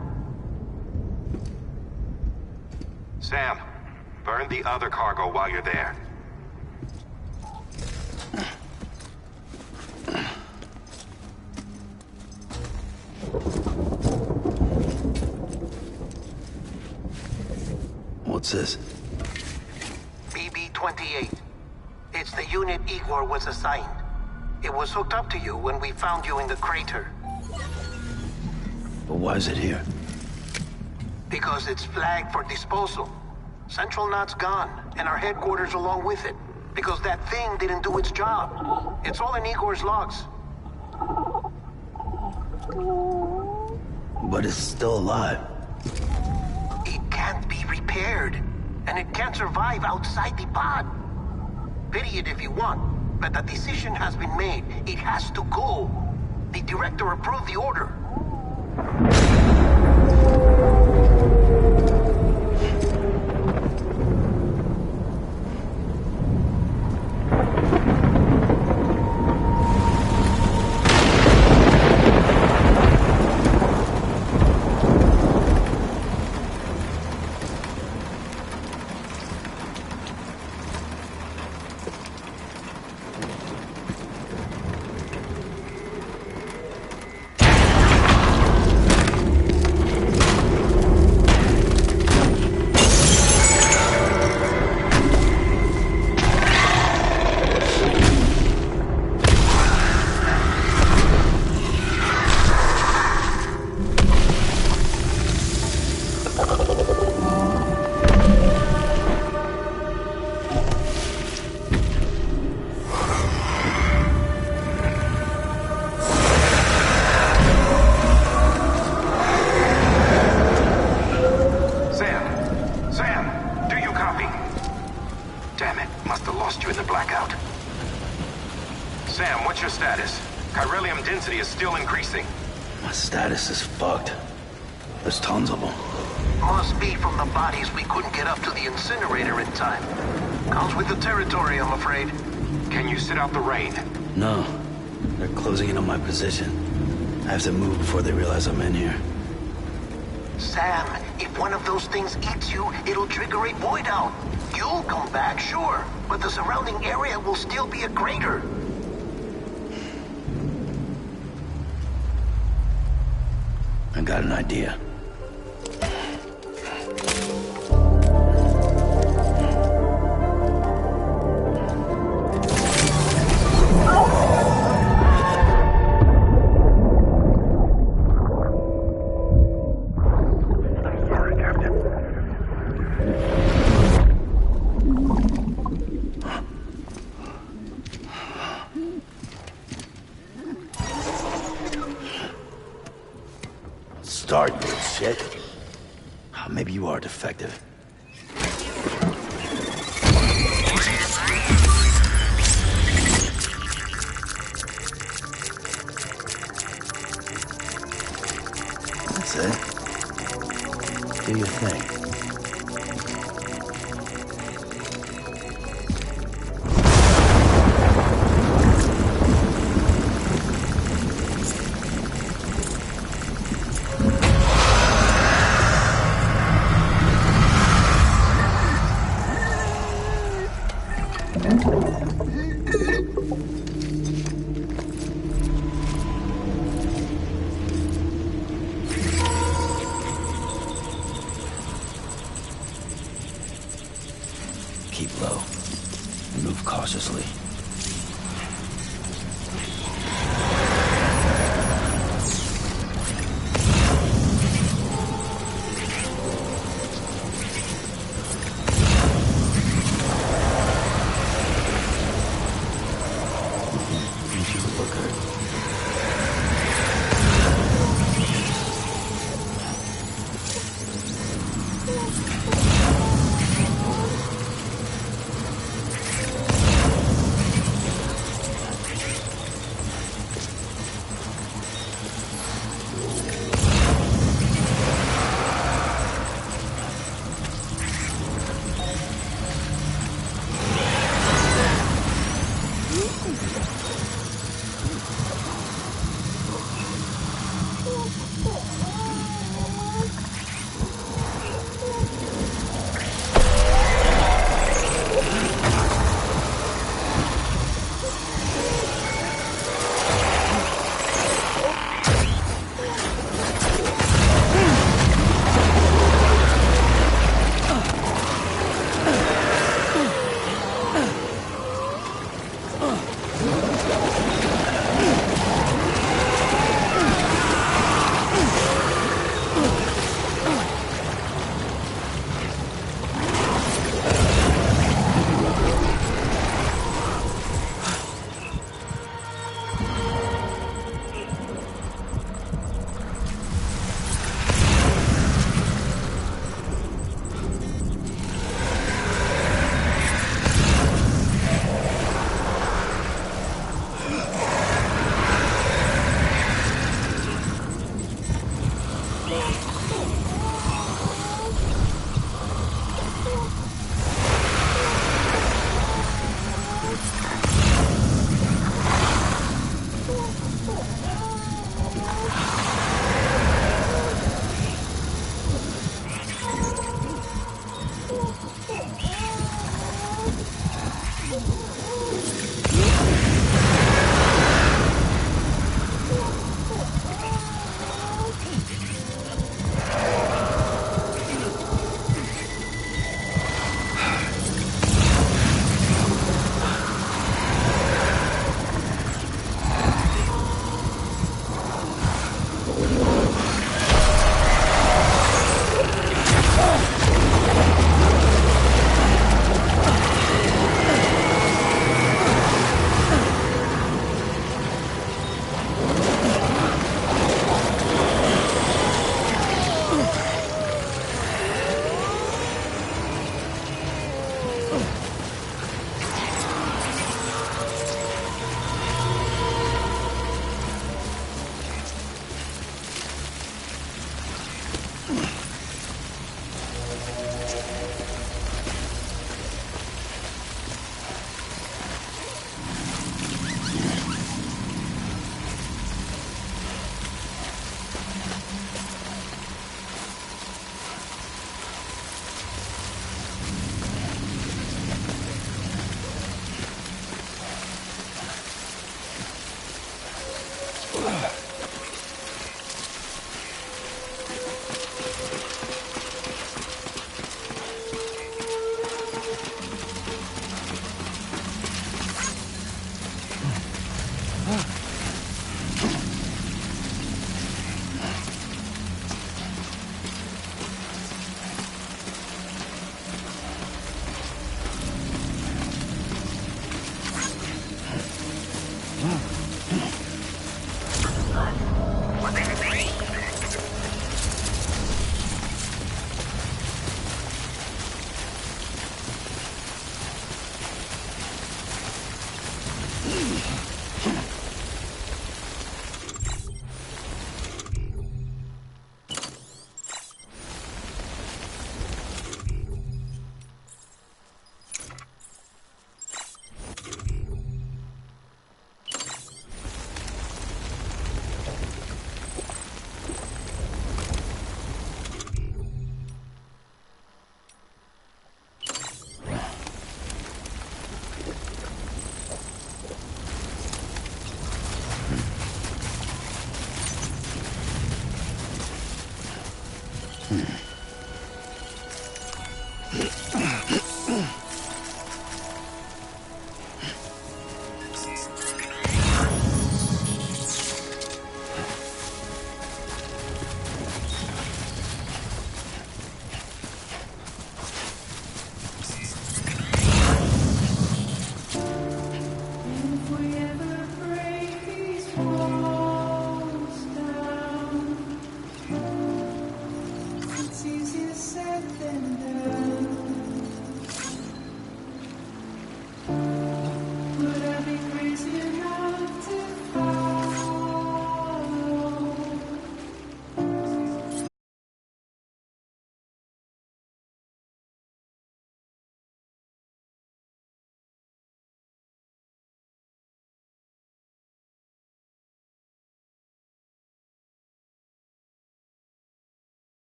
Sam, burn the other cargo while you're there. What's this? BB-28. It's the unit Igor was assigned. It was hooked up to you when we found you in the crater. But why is it here? Because it's flagged for disposal. Central Knot's gone, and our headquarters along with it. Because that thing didn't do its job. It's all in Igor's logs. But it's still alive. It can't be repaired, and it can't survive outside the pod. Pity it if you want, but the decision has been made. It has to go. The director approved the order. No. They're closing in on my position. I have to move before they realize I'm in here. Sam, if one of those things eats you, it'll trigger a void out. You'll come back, sure, but the surrounding area will still be a crater. I got an idea. Start, you shit. Maybe you are defective. That's it. Do your thing. Keep low and move cautiously.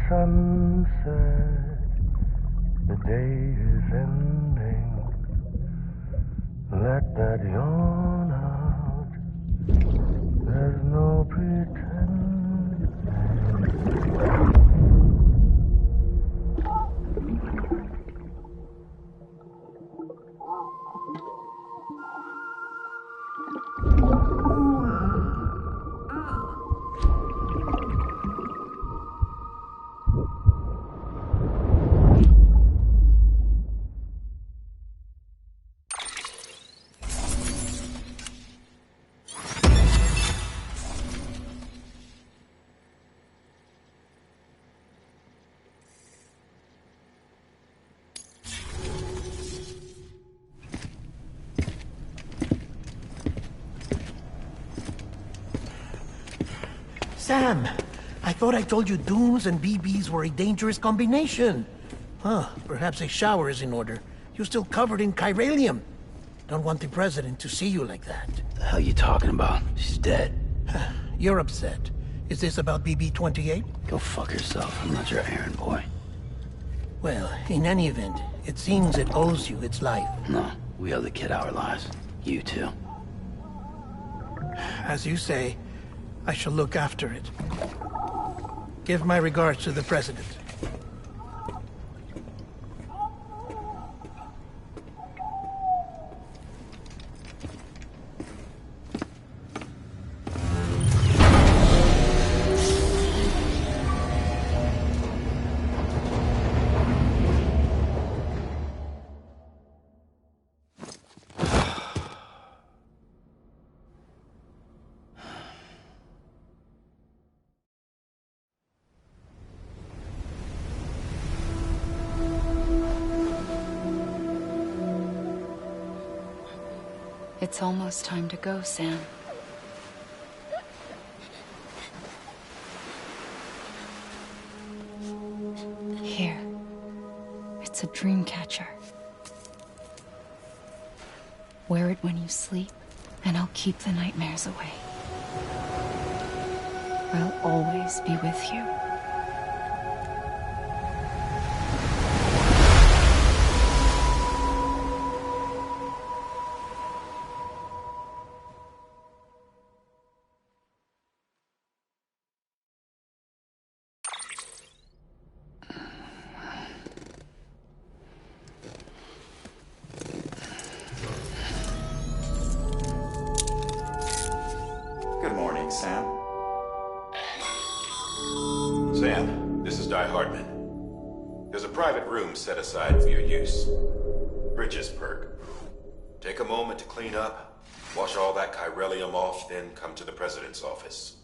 sunset, the day is ending. Let that yawn out. There's no pretending. Sam, I thought I told you dooms and BBs were a dangerous combination. Huh, perhaps a shower is in order. You're still covered in chiralium. Don't want the president to see you like that. The hell you talking about? She's dead. You're upset. Is this about BB-28? Go fuck yourself. I'm not your errand boy. Well, in any event, it seems it owes you its life. No, we owe the kid our lives. You too. As you say, I shall look after it. Give my regards to the president. It's almost time to go, Sam. Here. It's a dream catcher. Wear it when you sleep, and I'll keep the nightmares away. I'll always be with you. Good morning, Sam. Sam, this is Di Hartman. There's a private room set aside for your use. Bridges perk. Take a moment to clean up, wash all that chiralium off, then come to the president's office.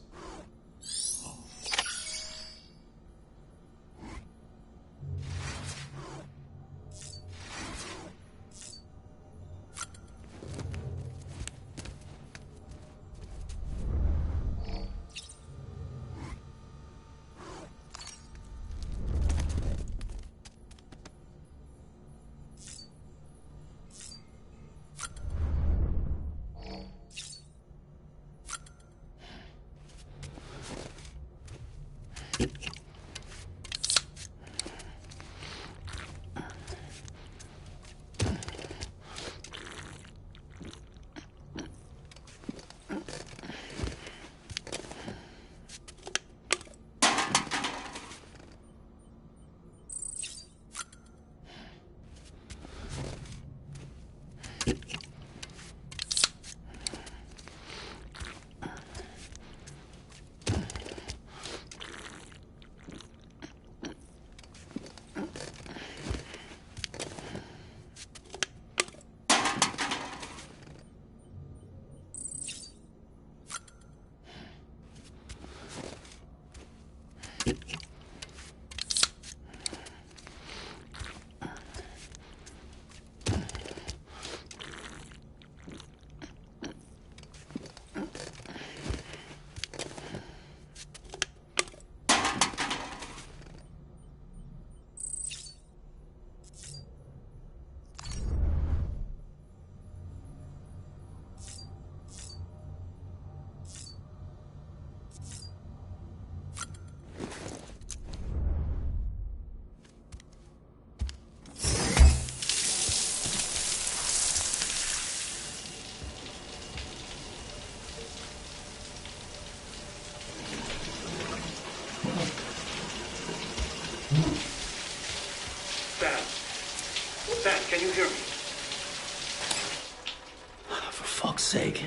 fuck's sake.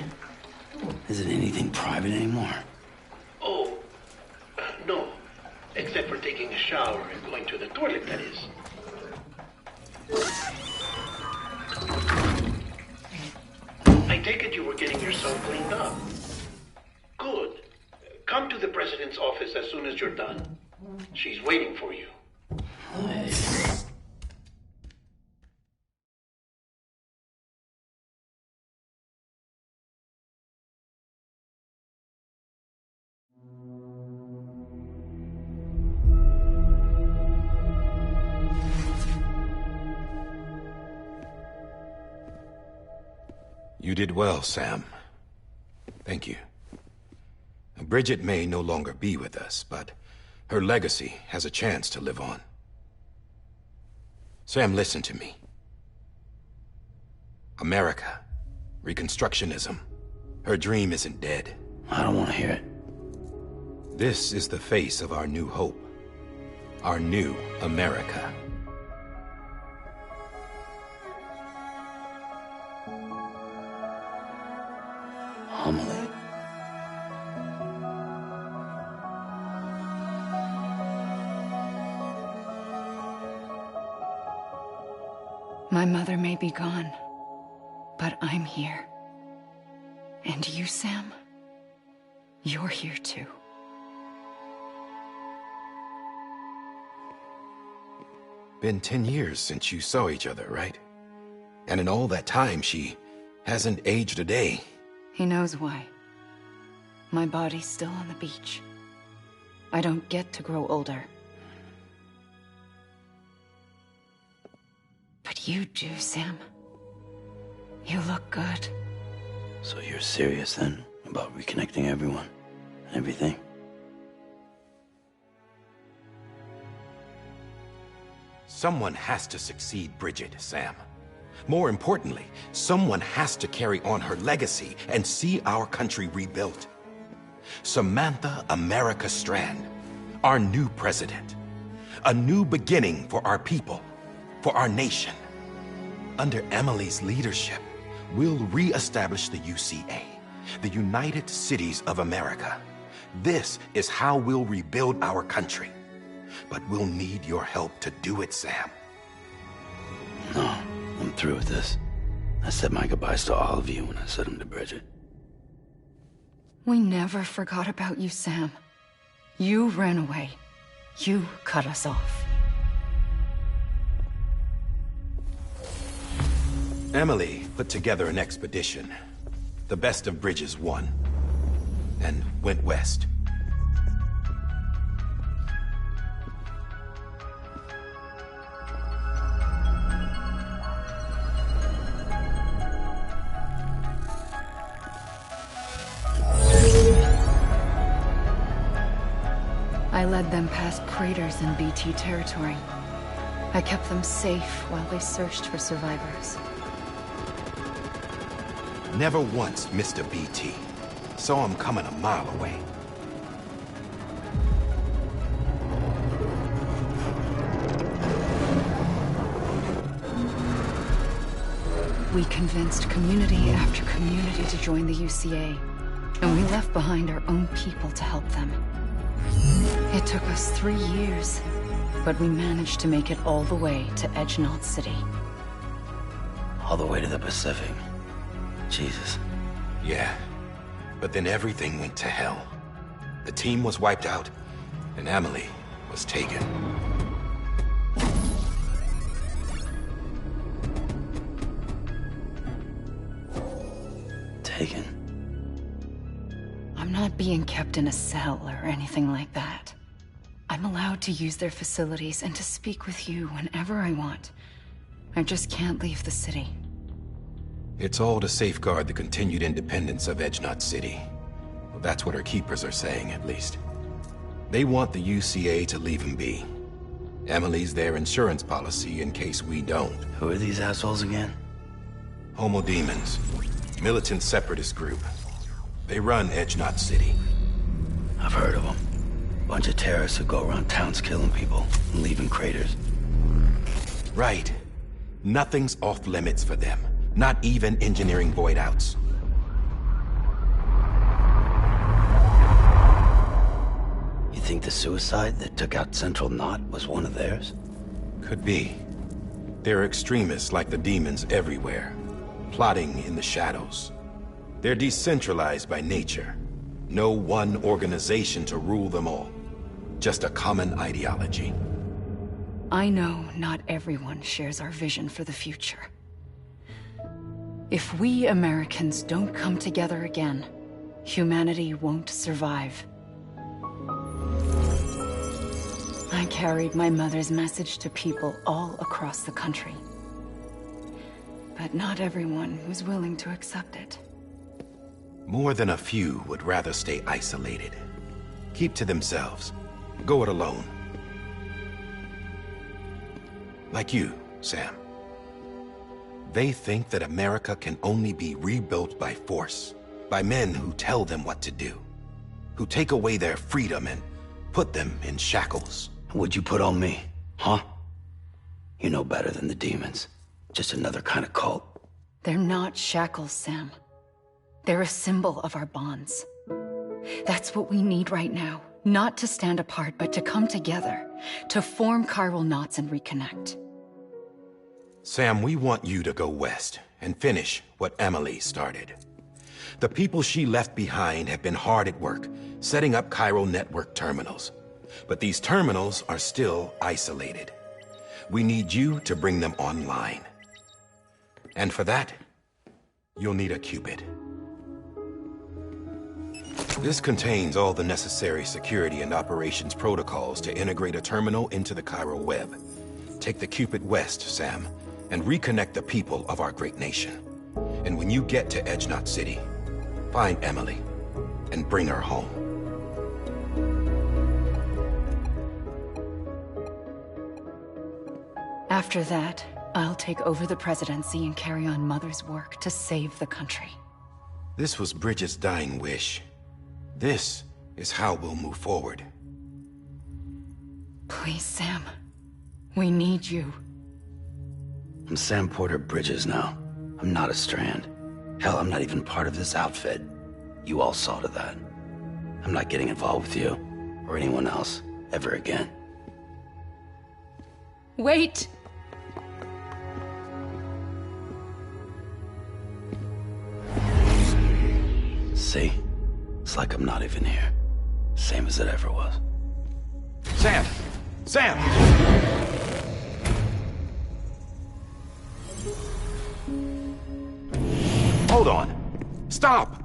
Is it anything private anymore? Oh, no. Except for taking a shower and going to the toilet, that is. I take it you were getting yourself cleaned up. Good. Come to the president's office as soon as you're done. She's waiting for you. You did well, Sam. Thank you. Bridget may no longer be with us, but her legacy has a chance to live on. Sam, listen to me. America, Reconstructionism, her dream isn't dead. I don't want to hear it. This is the face of our new hope. Our new America. Amelie. My mother may be gone, but I'm here. And you, Sam, you're here too. Been 10 years since you saw each other, right? And in all that time, she hasn't aged a day. He knows why. My body's still on the beach. I don't get to grow older. But you do, Sam. You look good. So you're serious then about reconnecting everyone and everything? Someone has to succeed Bridget, Sam. More importantly, someone has to carry on her legacy and see our country rebuilt. Samantha America Strand, our new president. A new beginning for our people, for our nation. Under Emily's leadership, we'll re-establish the UCA, the United Cities of America. This is how we'll rebuild our country. But we'll need your help to do it, Sam. No, I'm through with this. I said my goodbyes to all of you when I said them to Bridget. We never forgot about you, Sam. You ran away. You cut us off. Emily put together an expedition. The best of Bridges won. And went west. I led them past craters in BT territory. I kept them safe while they searched for survivors. Never once missed a BT. Saw him coming a mile away. We convinced community after community to join the UCA, and we left behind our own people to help them. It took us 3 years, but we managed to make it all the way to Edge-Knot City. All the way to the Pacific. Jesus. Yeah, but then everything went to hell. The team was wiped out, and Emily was taken. Taken? I'm not being kept in a cell or anything like that. I'm allowed to use their facilities and to speak with you whenever I want. I just can't leave the city. It's all to safeguard the continued independence of Edge-Knot City. Well, that's what our keepers are saying, at least. They want the UCA to leave him be. Emily's their insurance policy in case we don't. Who are these assholes again? Homo Demons. Militant separatist group. They run Edge-Knot City. I've heard of them. Bunch of terrorists who go around towns killing people and leaving craters. Right. Nothing's off limits for them. Not even engineering void outs. You think the suicide that took out Central Knot was one of theirs? Could be. There are extremists like the demons everywhere, plotting in the shadows. They're decentralized by nature. No one organization to rule them all. Just a common ideology. I know not everyone shares our vision for the future. If we Americans don't come together again, humanity won't survive. I carried my mother's message to people all across the country. But not everyone was willing to accept it. More than a few would rather stay isolated. Keep to themselves. Go it alone. Like you, Sam. They think that America can only be rebuilt by force, by men who tell them what to do, who take away their freedom and put them in shackles. What'd you put on me, huh? You know better than the demons. Just another kind of cult. They're not shackles, Sam. They're a symbol of our bonds. That's what we need right now. Not to stand apart, but to come together, to form chiral knots and reconnect. Sam, we want you to go west and finish what Emily started. The people she left behind have been hard at work, setting up chiral network terminals. But these terminals are still isolated. We need you to bring them online. And for that, you'll need a Cupid. This contains all the necessary security and operations protocols to integrate a terminal into the chiral web. Take the Cupid west, Sam, and reconnect the people of our great nation. And when you get to Edge Knot City, find Emily and bring her home. After that, I'll take over the presidency and carry on Mother's work to save the country. This was Bridget's dying wish. This is how we'll move forward. Please, Sam. We need you. I'm Sam Porter Bridges now. I'm not a Strand. Hell, I'm not even part of this outfit. You all saw to that. I'm not getting involved with you, or anyone else, ever again. Wait! See? It's like I'm not even here. Same as it ever was. Sam! Sam! Hold on. Stop!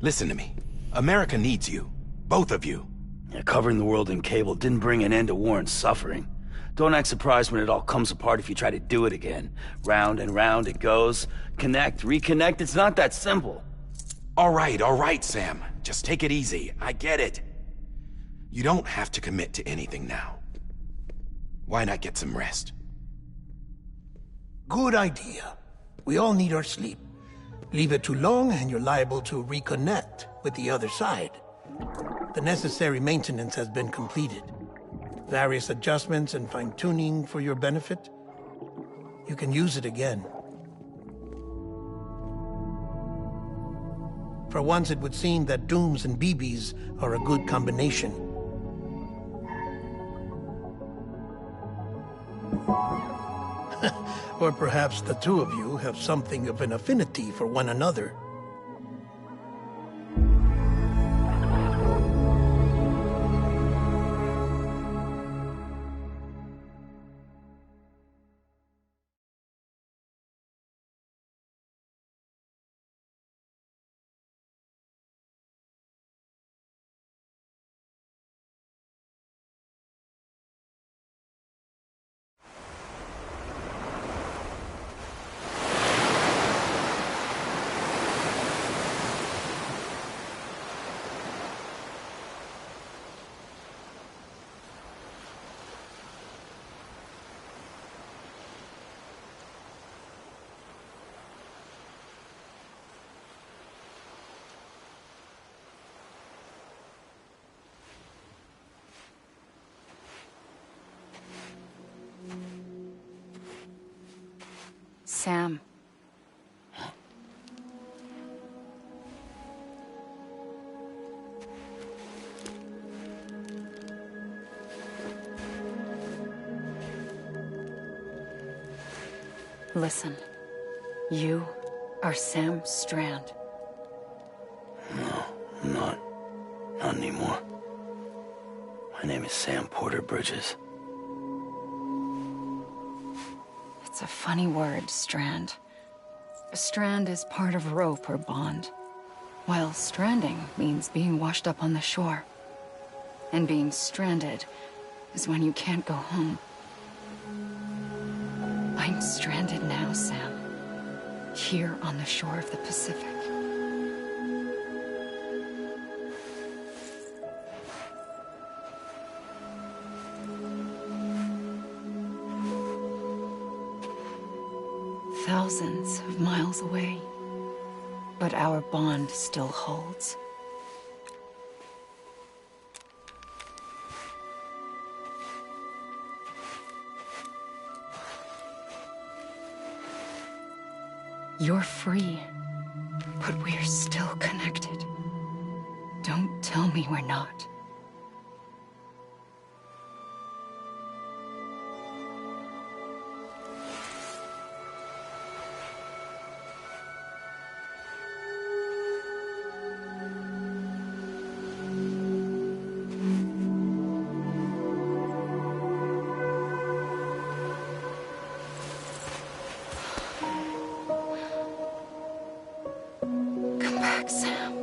Listen to me. America needs you. Both of you. Yeah, covering the world in cable didn't bring an end to war and suffering. Don't act surprised when it all comes apart if you try to do it again. Round and round it goes. Connect, reconnect, it's not that simple. All right, Sam. Just take it easy. I get it. You don't have to commit to anything now. Why not get some rest? Good idea. We all need our sleep. Leave it too long and you're liable to reconnect with the other side. The necessary maintenance has been completed. Various adjustments and fine-tuning for your benefit. You can use it again. For once, it would seem that Dooms and BBs are a good combination. Or perhaps the two of you have something of an affinity for one another. Sam. Listen. You are Sam Strand. No, I'm not. Not anymore. My name is Sam Porter Bridges. It's a funny word, Strand. A strand is part of rope or bond, while stranding means being washed up on the shore. And being stranded is when you can't go home. I'm stranded now, Sam. Here on the shore of the Pacific. Thousands of miles away, but our bond still holds. You're free, but we're still connected. Don't tell me we're not. Come back, Sam.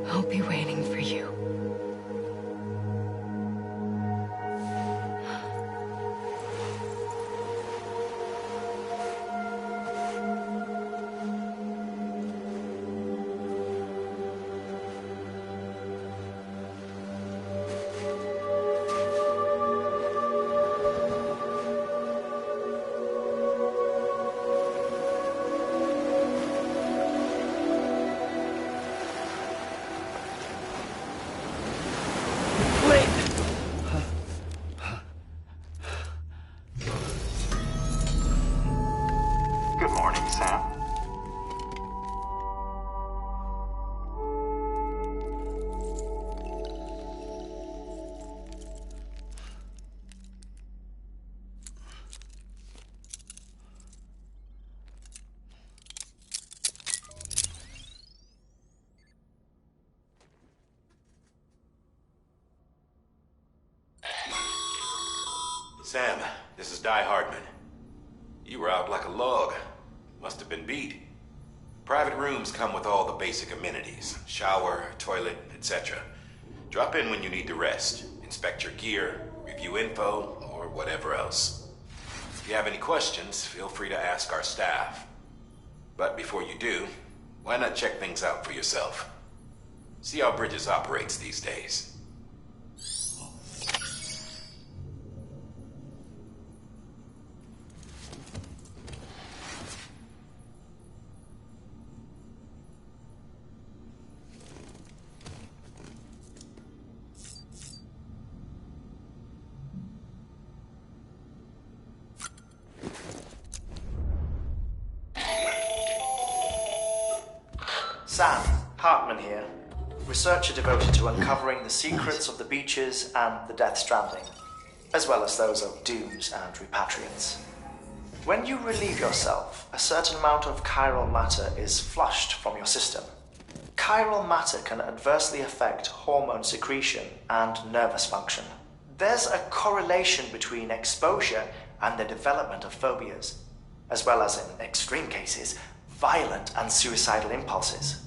I'll be waiting for you. Good morning, Sam. Sam, this is Di Hardman. You were out like a log. Must have been beat. Private rooms come with all the basic amenities. Shower, toilet, etc. Drop in when you need to rest. Inspect your gear, review info, or whatever else. If you have any questions, feel free to ask our staff. But before you do, why not check things out for yourself? See how Bridges operates these days. Sam, Hartman here, researcher devoted to uncovering the secrets of the beaches and the Death Stranding, as well as those of dooms and repatriants. When you relieve yourself, a certain amount of chiral matter is flushed from your system. Chiral matter can adversely affect hormone secretion and nervous function. There's a correlation between exposure and the development of phobias, as well as, in extreme cases, violent and suicidal impulses.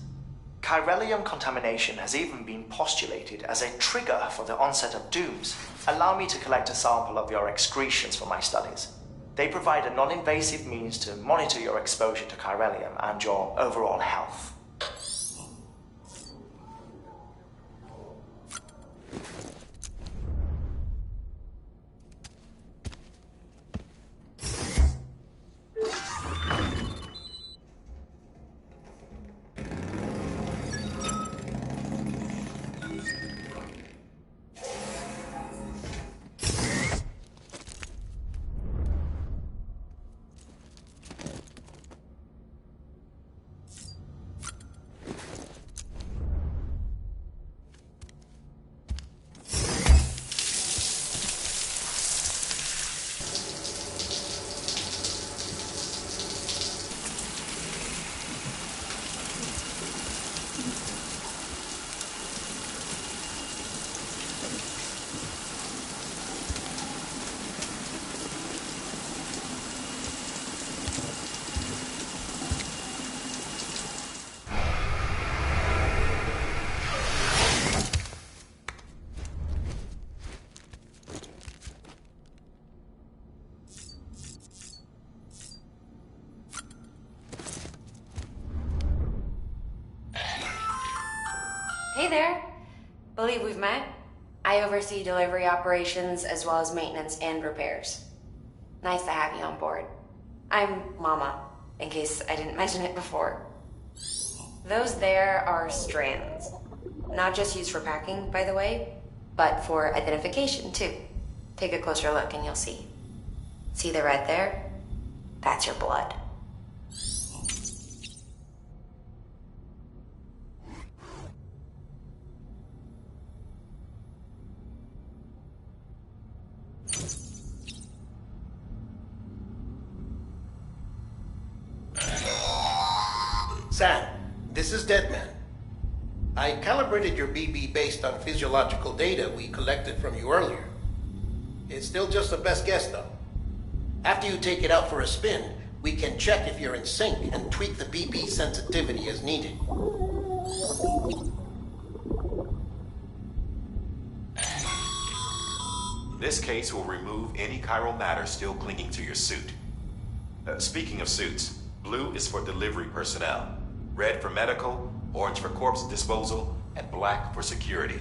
Chiralium contamination has even been postulated as a trigger for the onset of dooms. Allow me to collect a sample of your excretions for my studies. They provide a non-invasive means to monitor your exposure to chiralium and your overall health. there. Believe we've met. I oversee delivery operations as well as maintenance and repairs. Nice to have you on board. I'm Mama, in case I didn't mention it before. Those there are strands. Not just used for packing, by the way, but for identification, too. Take a closer look and you'll see. See the red there? That's your blood. Sam, this is Deadman. I calibrated your BB based on physiological data we collected from you earlier. It's still just a best guess, though. After you take it out for a spin, we can check if you're in sync and tweak the BB sensitivity as needed. This case will remove any chiral matter still clinging to your suit. Speaking of suits, blue is for delivery personnel, red for medical, orange for corpse disposal, and black for security.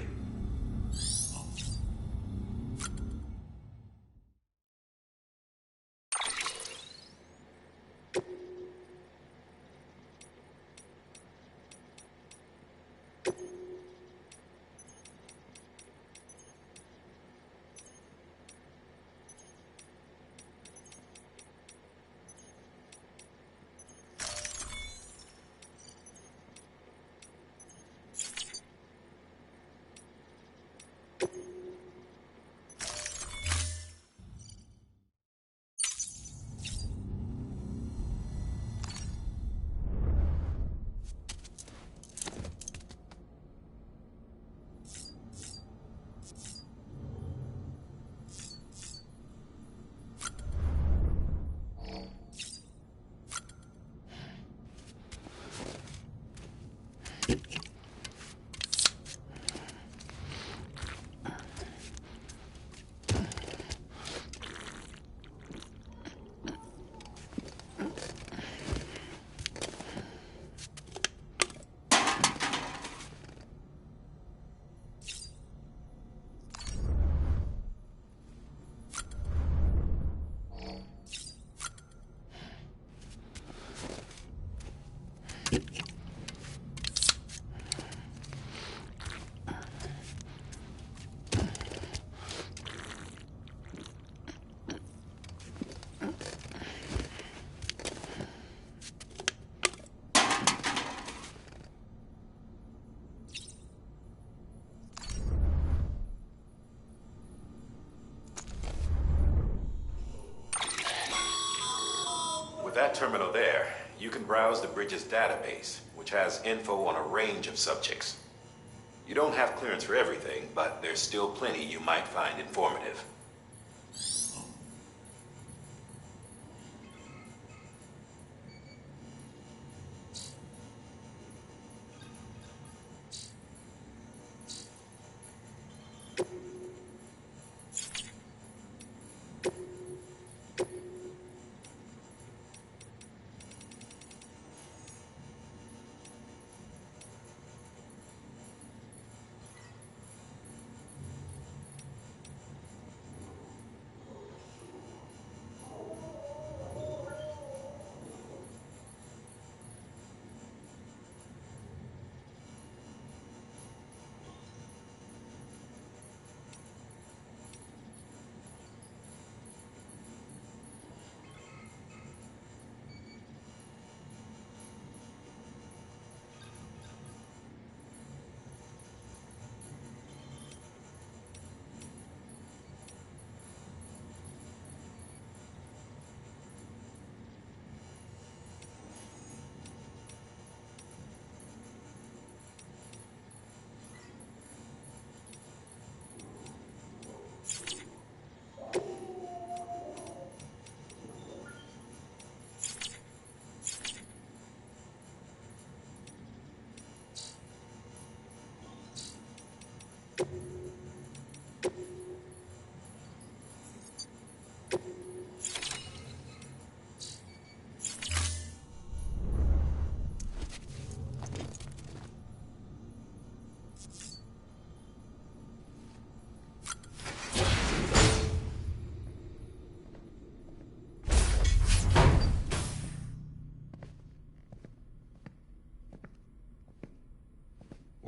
With that terminal there, you can browse the bridge's database, which has info on a range of subjects. You don't have clearance for everything, but there's still plenty you might find informative.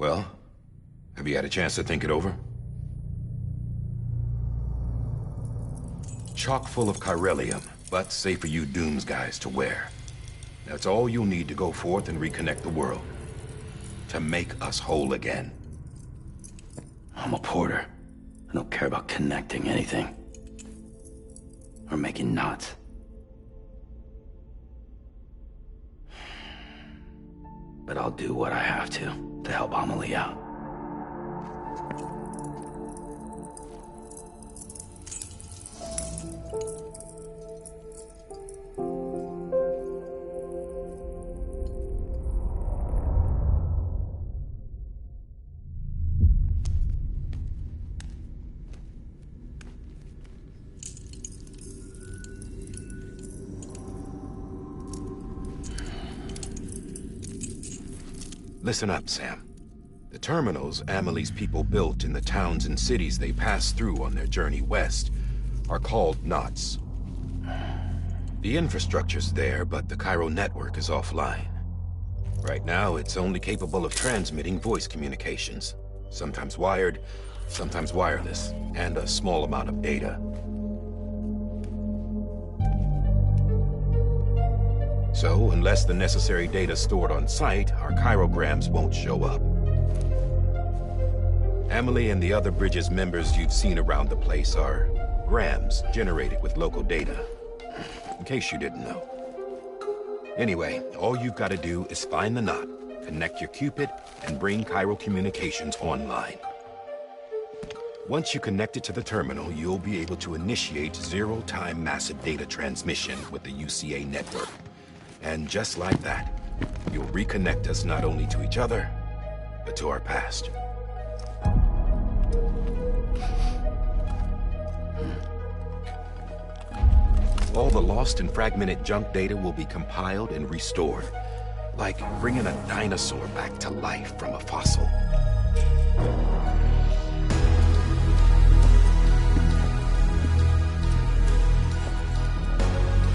Well, have you had a chance to think it over? Chock full of chiralium, but safe for you Dooms guys to wear. That's all you'll need to go forth and reconnect the world. To make us whole again. I'm a porter. I don't care about connecting anything. Or making knots. But I'll do what I have to help Amelie out. Listen up, Sam. The terminals Amelie's people built in the towns and cities they passed through on their journey west are called knots. The infrastructure's there, but the Cairo network is offline. Right now, it's only capable of transmitting voice communications. Sometimes wired, sometimes wireless, and a small amount of data. So, unless the necessary data's stored on site, our chirograms won't show up. Amelie and the other Bridges members you've seen around the place are grams generated with local data. In case you didn't know. Anyway, all you've got to do is find the knot, connect your Cupid, and bring Cairo communications online. Once you connect it to the terminal, you'll be able to initiate zero-time massive data transmission with the UCA network. And just like that, you'll reconnect us not only to each other, but to our past. All the lost and fragmented junk data will be compiled and restored, like bringing a dinosaur back to life from a fossil.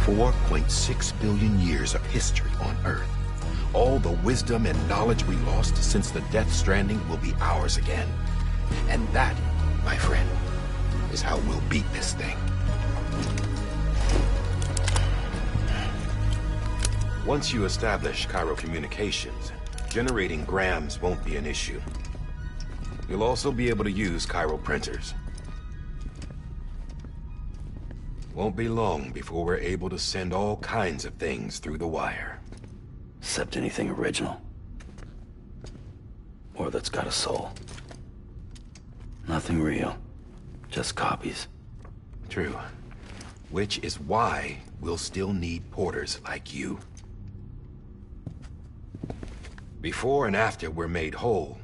$4.6 billion years of history on Earth. All the wisdom and knowledge we lost since the Death Stranding will be ours again. And that, my friend, is how we'll beat this thing. Once you establish Cairo communications, generating grams won't be an issue. You'll also be able to use Cairo printers. Won't be long before we're able to send all kinds of things through the wire. Except anything original. Or that's got a soul. Nothing real. Just copies. True. Which is why we'll still need porters like you. Before and after we're made whole,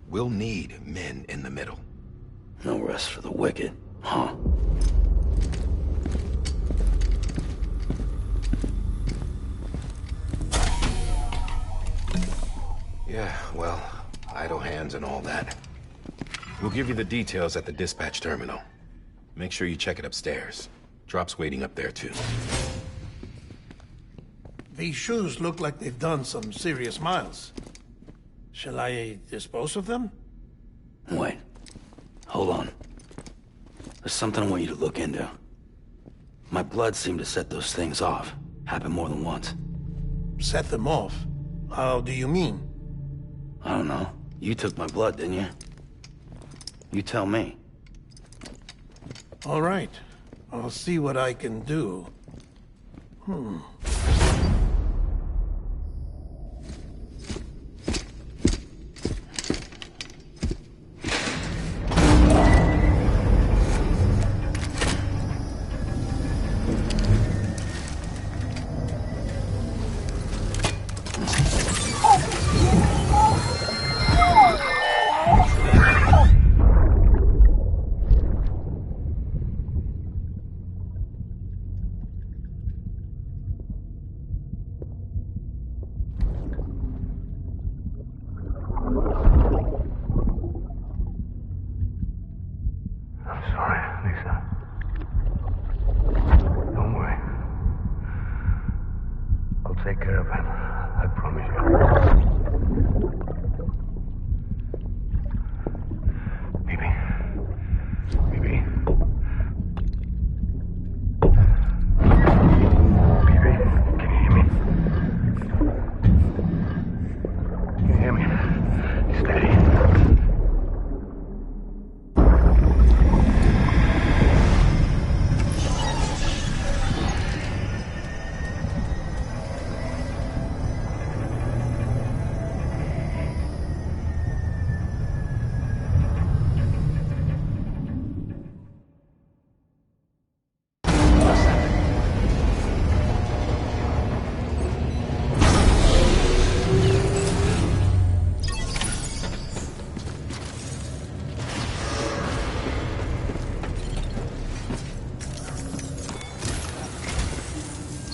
we'll need men in the middle. No rest for the wicked, huh? Yeah, well, idle hands and all that. We'll give you the details at the dispatch terminal. Make sure you check it upstairs. Drop's waiting up there, too. These shoes look like they've done some serious miles. Shall I dispose of them? Wait. Hold on. There's something I want you to look into. My blood seemed to set those things off. Happened more than once. Set them off? How do you mean? I don't know. You took my blood, didn't you? You tell me. All right. I'll see what I can do. Take care of him. I promise you.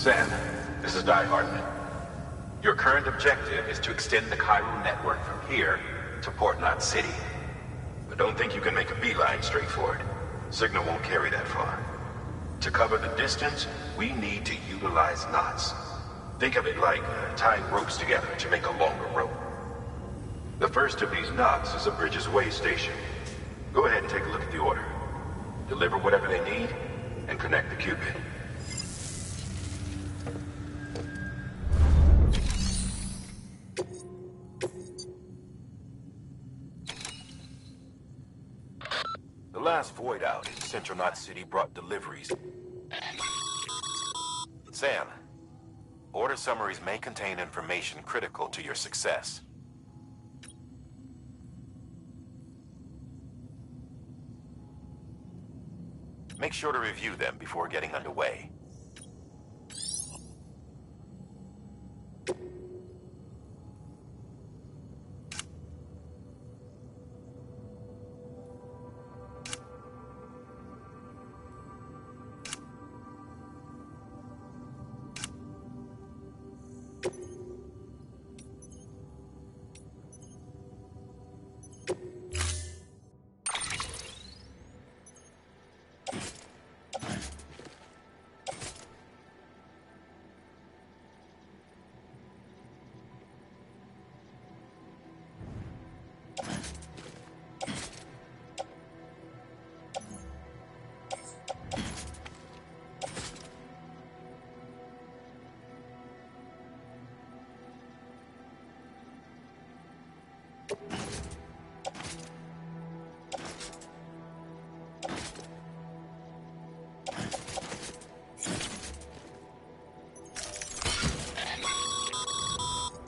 Sam, this is Die Hardman. Your current objective is to extend the chiral network from here to Port Knot City. But don't think you can make a beeline straight for it. Signal won't carry that far. To cover the distance, we need to utilize knots. Think of it like tying ropes together to make a longer rope. The first of these knots is a Bridges Way station. Go ahead and take a look at the order. Deliver whatever they need, and connect the Cupid. The last void out in Central Knot City brought deliveries. Sam, order summaries may contain information critical to your success. Make sure to review them before getting underway.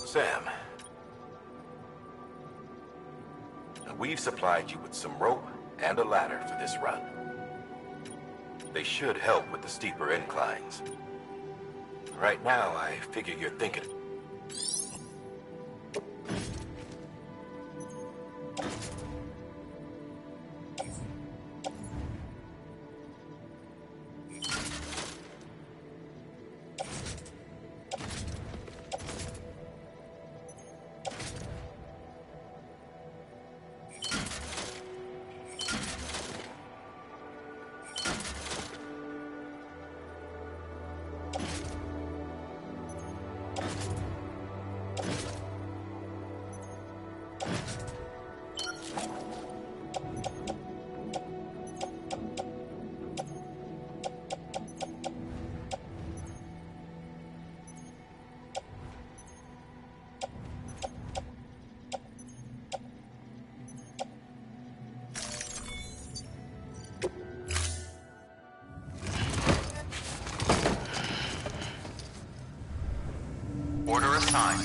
Sam, we've supplied you with some rope and a ladder for this run. They should help with the steeper inclines. Right now, I figure you're thinking. Order assigned.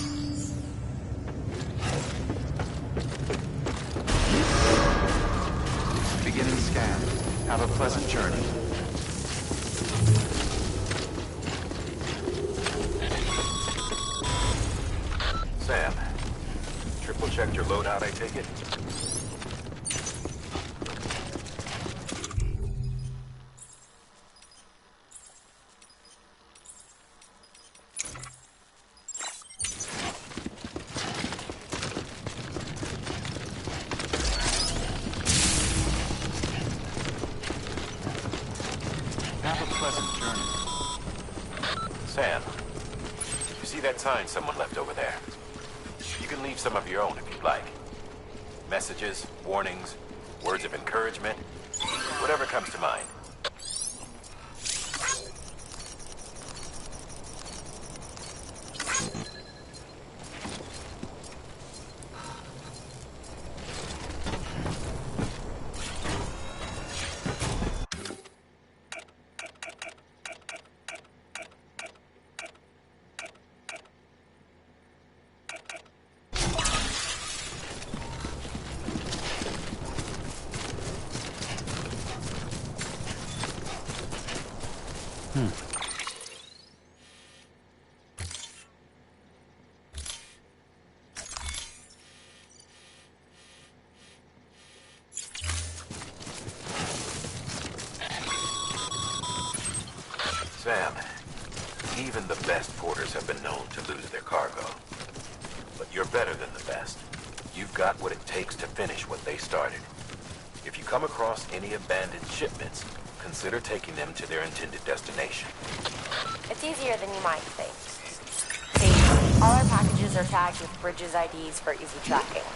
Beginning scan. Have a pleasant journey. Sam, triple checked your loadout, I take it? Sam, you see that sign someone left over there? You can leave some of your own if you'd like. Messages, warnings, words of encouragement, whatever comes to mind. Sam, Even the best porters have been known to lose their cargo. But you're better than the best. You've got what it takes to finish what they started. If you come across any abandoned shipments, consider taking them to their intended destination. It's easier than you might think. See, all our packages are tagged with Bridges IDs for easy tracking.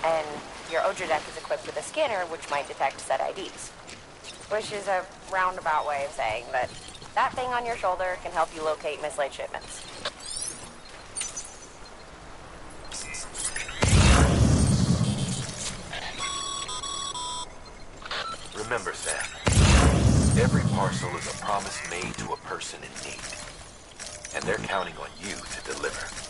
And your Odra deck is equipped with a scanner which might detect said IDs. Which is a roundabout way of saying that that thing on your shoulder can help you locate mislaid shipments. Remember, Sam, every parcel is a promise made to a person in need. And they're counting on you to deliver.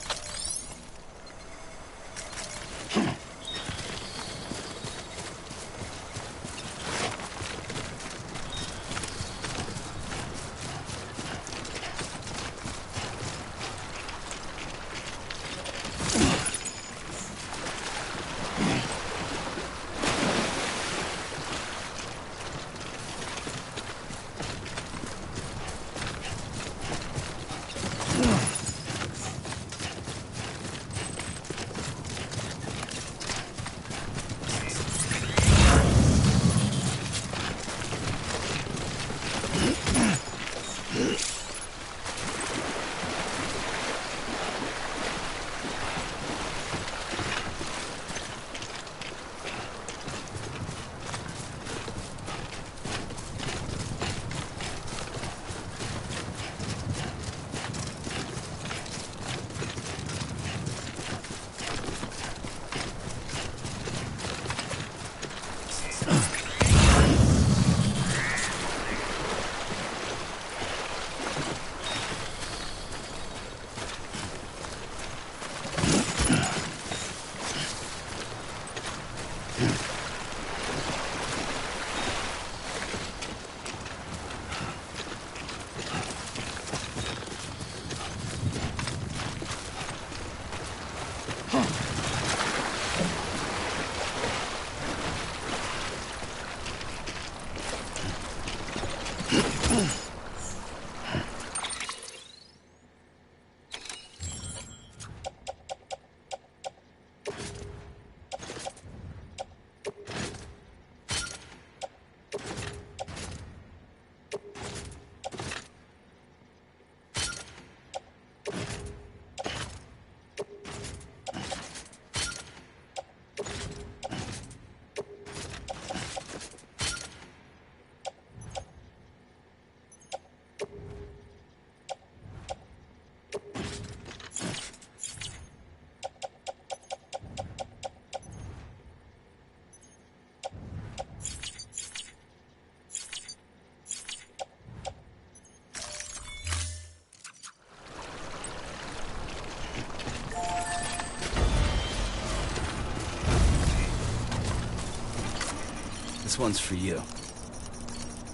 This one's for you.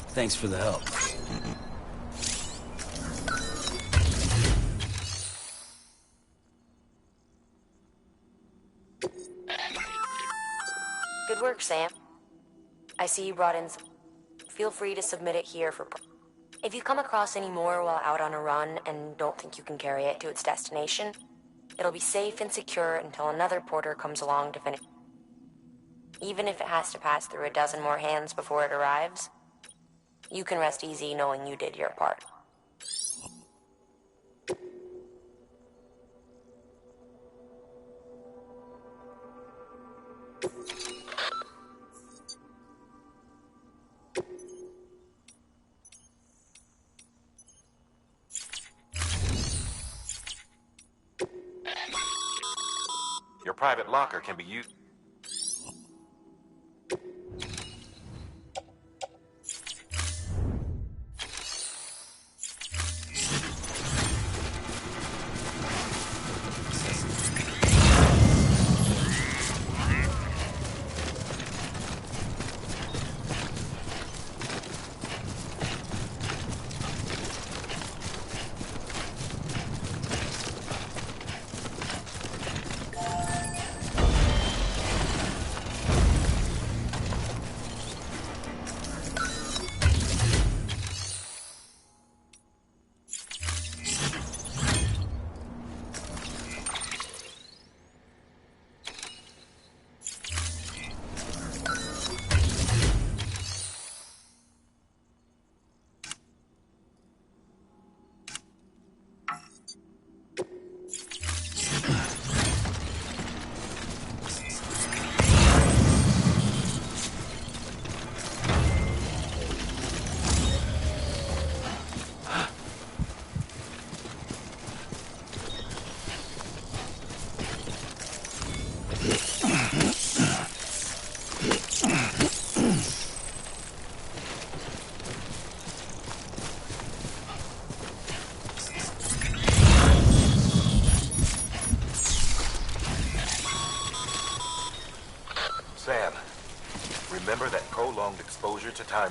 Thanks for the help. Good work, Sam. I see you brought in some. Feel free to submit it here for... If you come across any more while out on a run and don't think you can carry it to its destination, it'll be safe and secure until another porter comes along to finish. Even if it has to pass through a dozen more hands before it arrives, you can rest easy knowing you did your part. Your private locker can be used.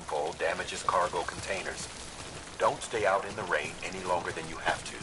fall damages cargo containers. Don't stay out in the rain any longer than you have to.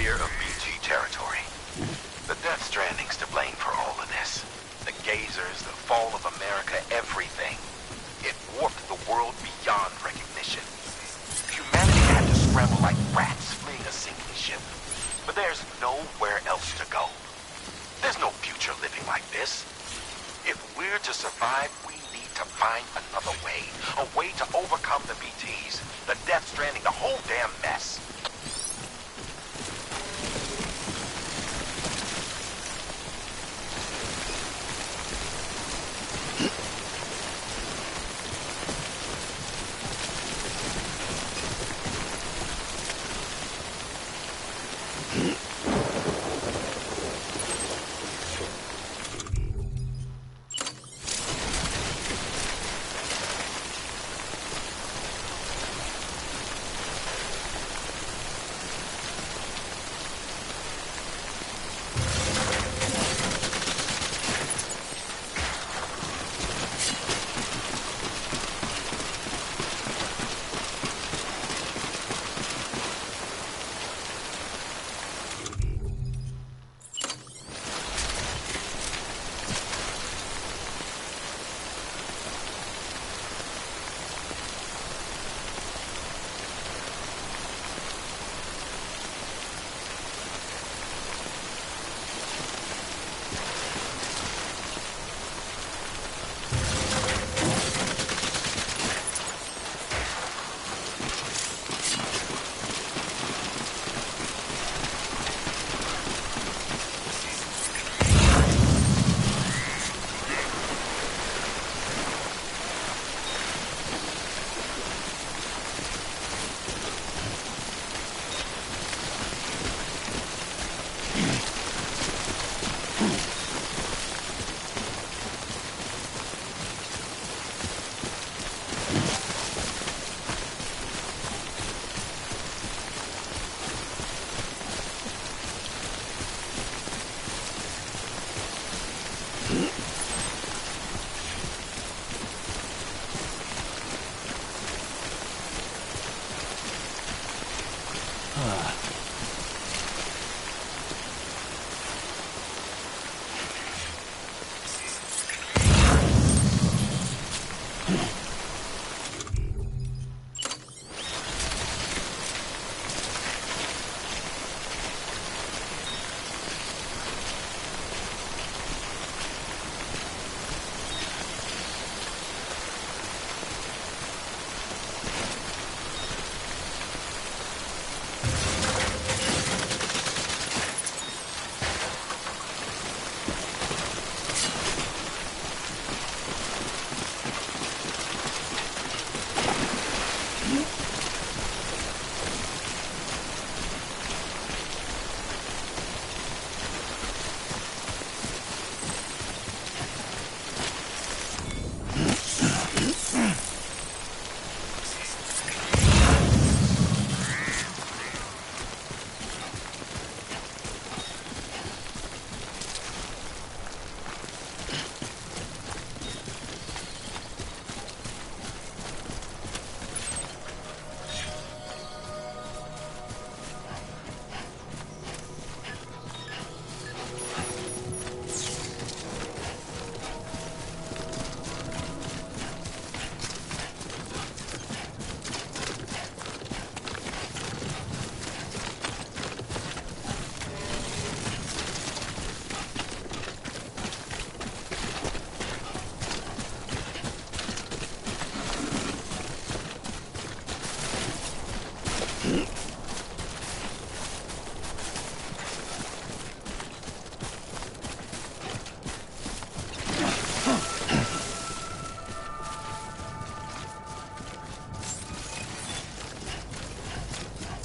clear of BG territory. The Death Stranding's to blame for all of this. The gazers, the fall of America, everything. It warped the world beyond recognition. Humanity had to scramble like rats fleeing a sinking ship. But there's nowhere else to go. There's no future living like this. If we're to survive, we need to find another way. A way to overcome the BTs, the Death Stranding, the whole damn mess.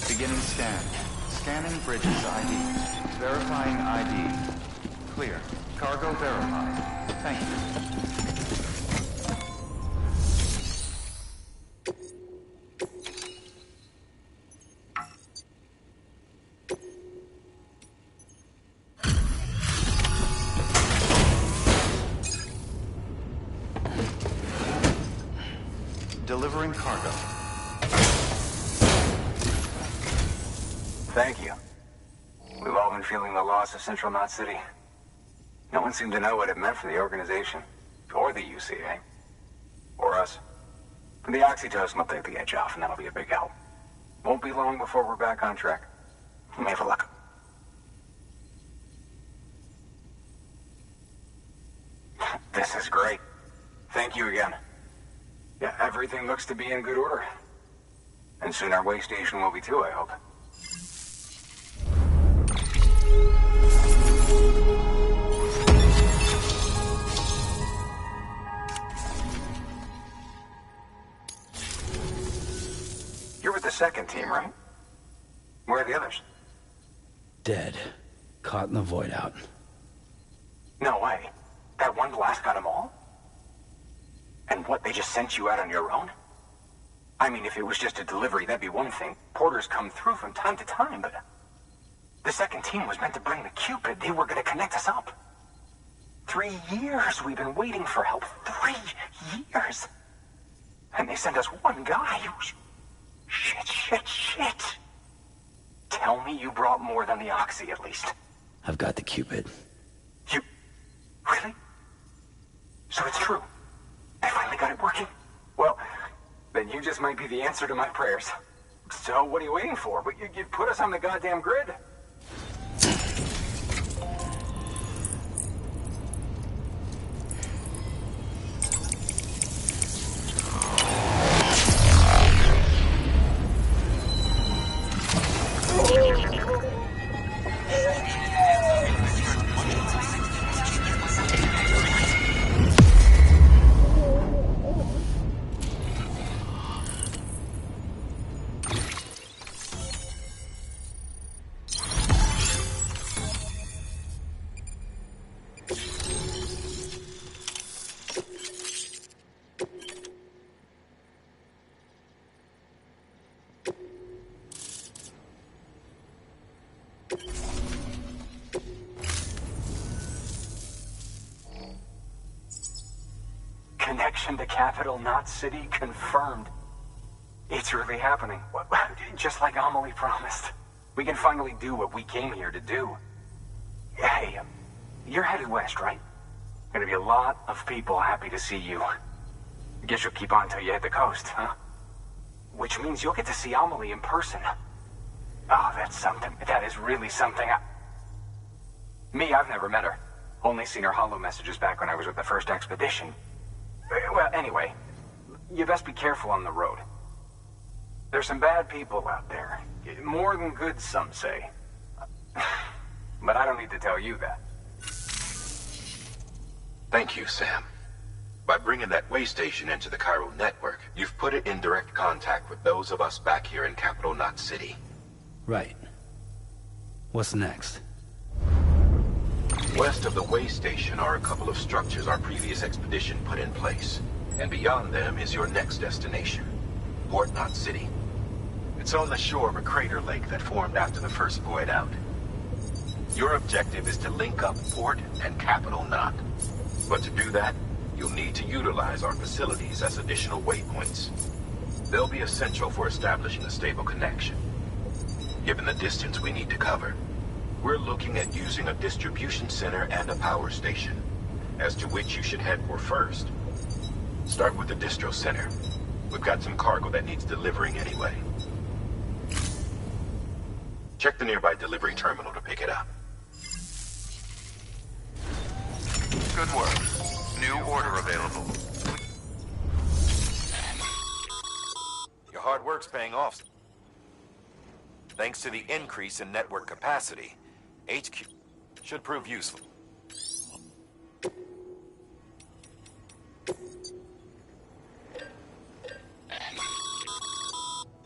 Beginning scan. Scanning Bridges ID. Verifying ID. Clear. Cargo verified. Thank you. Delivering cargo. Thank you. We've all been feeling the loss of Central Knot City. No one seemed to know what it meant for the organization, or the UCA, or us. The oxytocin will take the edge off, and that'll be a big help. Won't be long before we're back on track. We may have a luck. This is great. Thank you again. Yeah, everything looks to be in good order. And soon our way station will be too, I hope. You're with the second team, right? Where are the others? Dead. Caught in the void out. No way. That one blast got them all? And what, they just sent you out on your own? I mean, if it was just a delivery, that'd be one thing. Porters come through from time to time, but... The second team was meant to bring the Cupid. They were gonna connect us up. 3 years we've been waiting for help. 3 years! And they sent us one guy. Shit. Tell me you brought more than the Oxy, at least. I've got the Cupid. You... Really? So it's true. I finally got it working. Well, then you just might be the answer to my prayers. So what are you waiting for? But you put us on the goddamn grid. Connection to Capital Knot City confirmed. It's really happening. Just like Amelie promised. We can finally do what we came here to do. Hey, you're headed west, right? Gonna be a lot of people happy to see you. Guess you'll keep on till you hit the coast, huh? Which means you'll get to see Amelie in person. Oh, that's something. That is really something. I've never met her. Only seen her holo messages back when I was with the first expedition. Well, anyway, you best be careful on the road. There's some bad people out there. More than good, some say. But I don't need to tell you that. Thank you, Sam. By bringing that way station into the Cairo network, you've put it in direct contact with those of us back here in Capital Knot City. Right. What's next? West of the way station are a couple of structures our previous expedition put in place. And beyond them is your next destination, Port Knot City. It's on the shore of a crater lake that formed after the first void out. Your objective is to link up Port and Capital Knot. But to do that, you'll need to utilize our facilities as additional waypoints. They'll be essential for establishing a stable connection. Given the distance we need to cover, we're looking at using a distribution center and a power station, as to which you should head for first. Start with the distro center. We've got some cargo that needs delivering anyway. Check the nearby delivery terminal to pick it up. Good work. New order available. Your hard work's paying off. Thanks to the increase in network capacity, HQ should prove useful.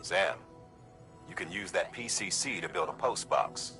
Sam, you can use that PCC to build a post box.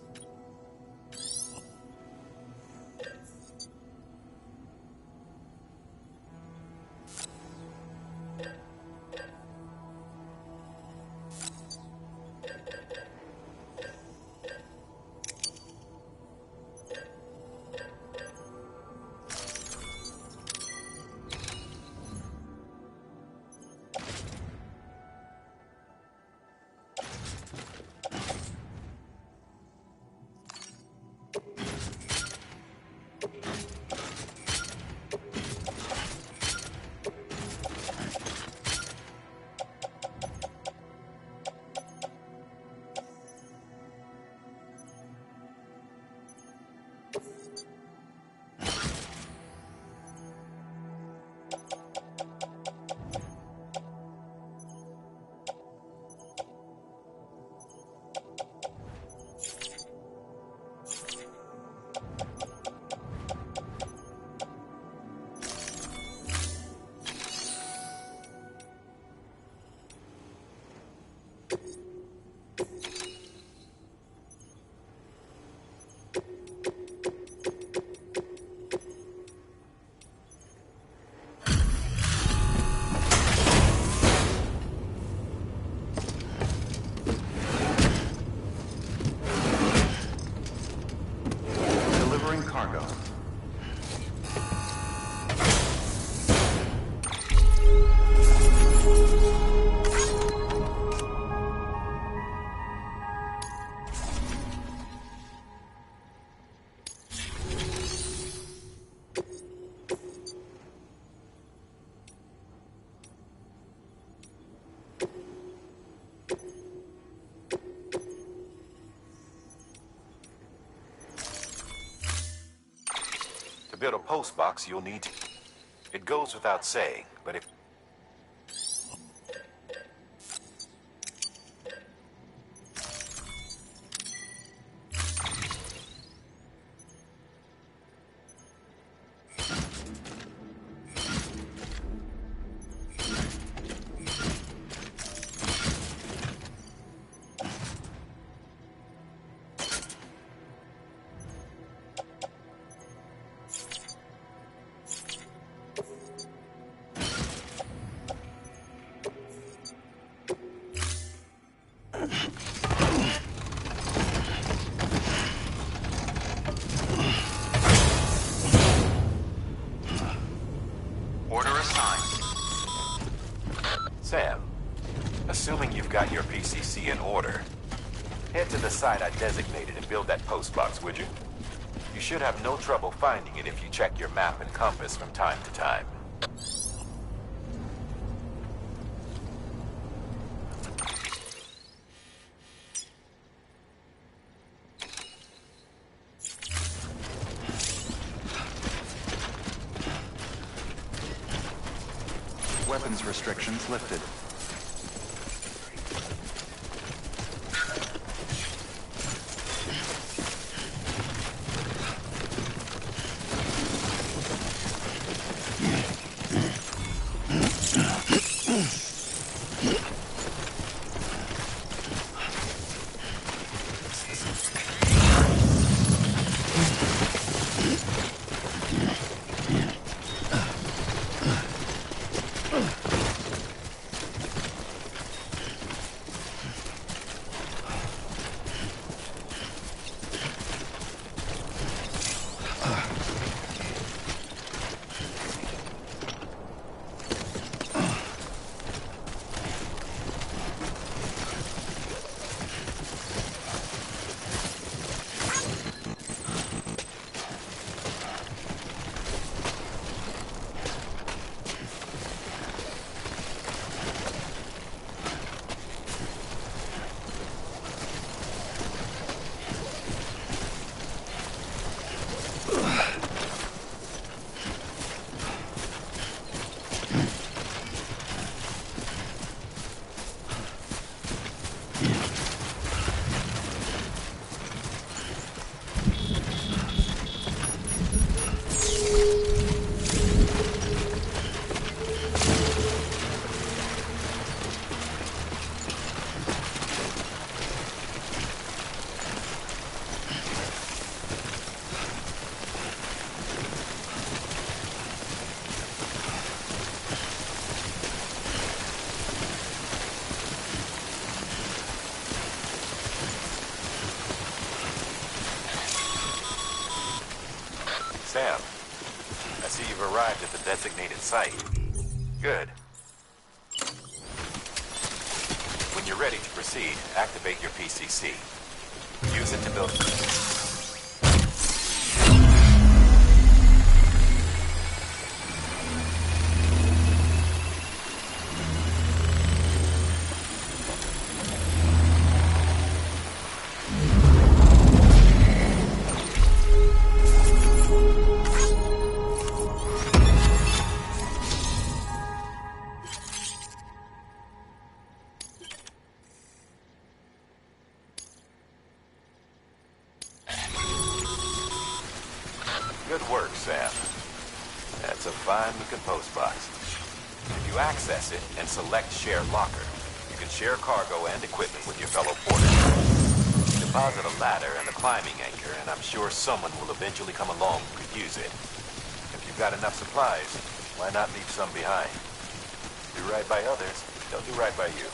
Cargo. To build a post box, you'll need to. It goes without saying, but if Sam, assuming you've got your PCC in order, head to the site I designated and build that post box, would you? You should have no trouble finding it if you check your map and compass from time to time. Weapons restrictions lifted. Sam, I see you've arrived at the designated site. Good. When you're ready to proceed, activate your PCC. Use it to build... Good work, Sam. That's a fine-looking post box. If you access it and select Share Locker, you can share cargo and equipment with your fellow porters. Deposit a ladder and a climbing anchor, and I'm sure someone will eventually come along who could use it. If you've got enough supplies, why not leave some behind? Do right by others, they'll do right by you.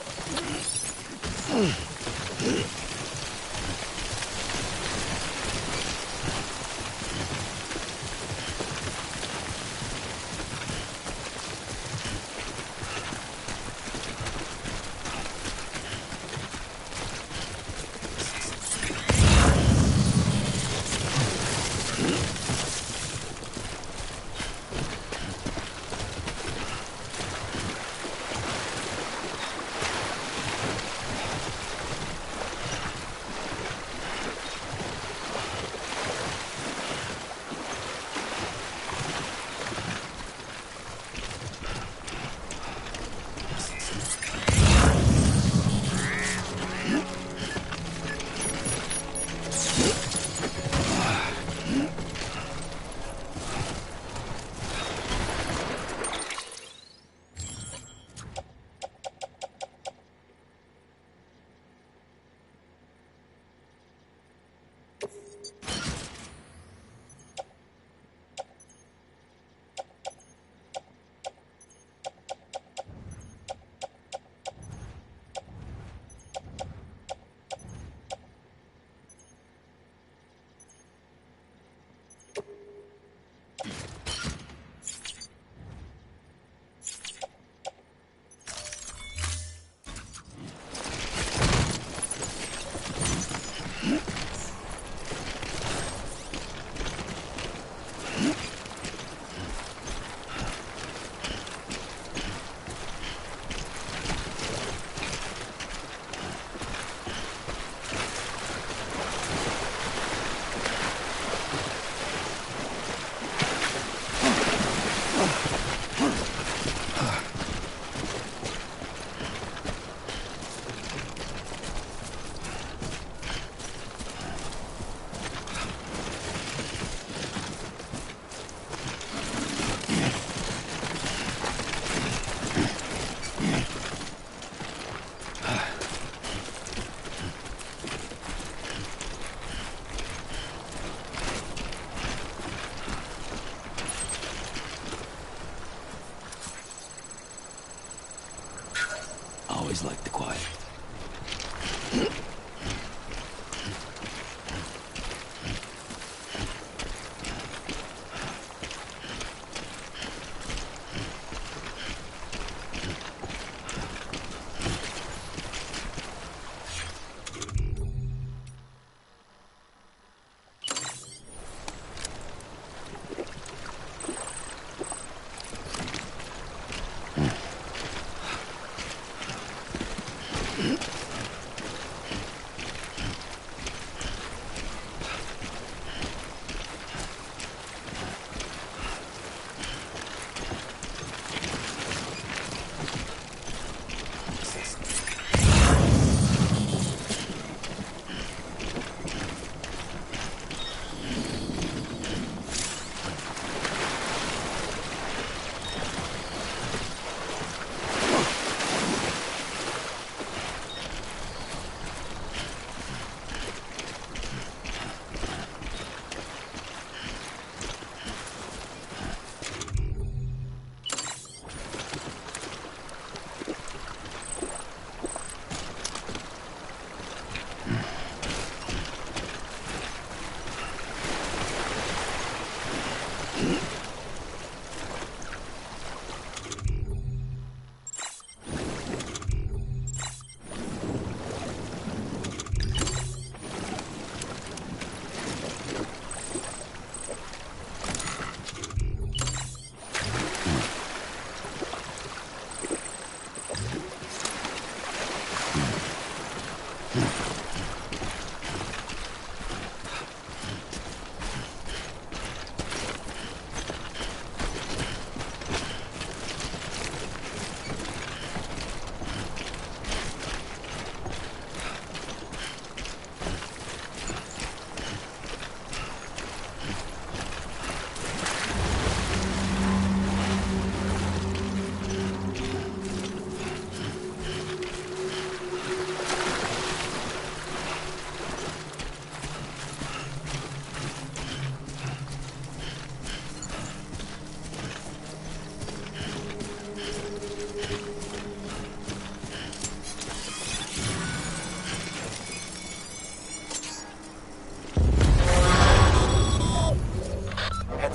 Always liked the quiet.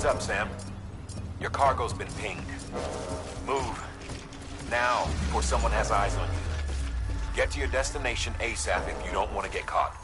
Heads up, Sam. Your cargo's been pinged. Move. Now, before someone has eyes on you. Get to your destination ASAP if you don't want to get caught.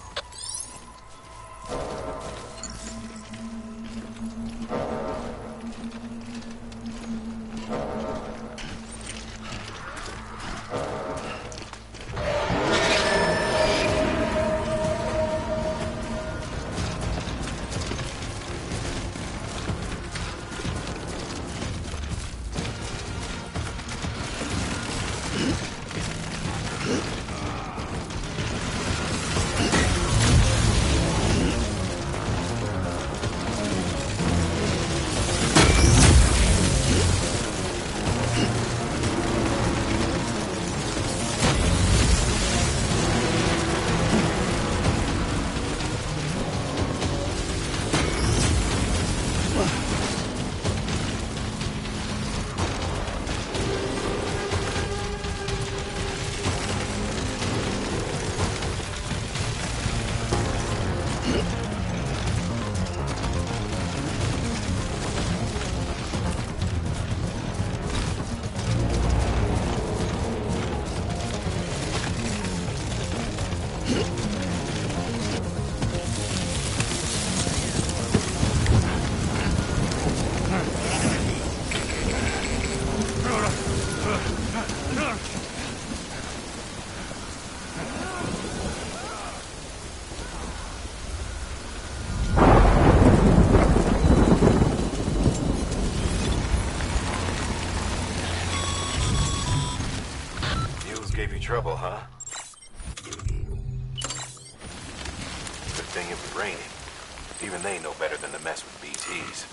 Trouble, huh? Good thing it was raining. Even they know better than to mess with BTs.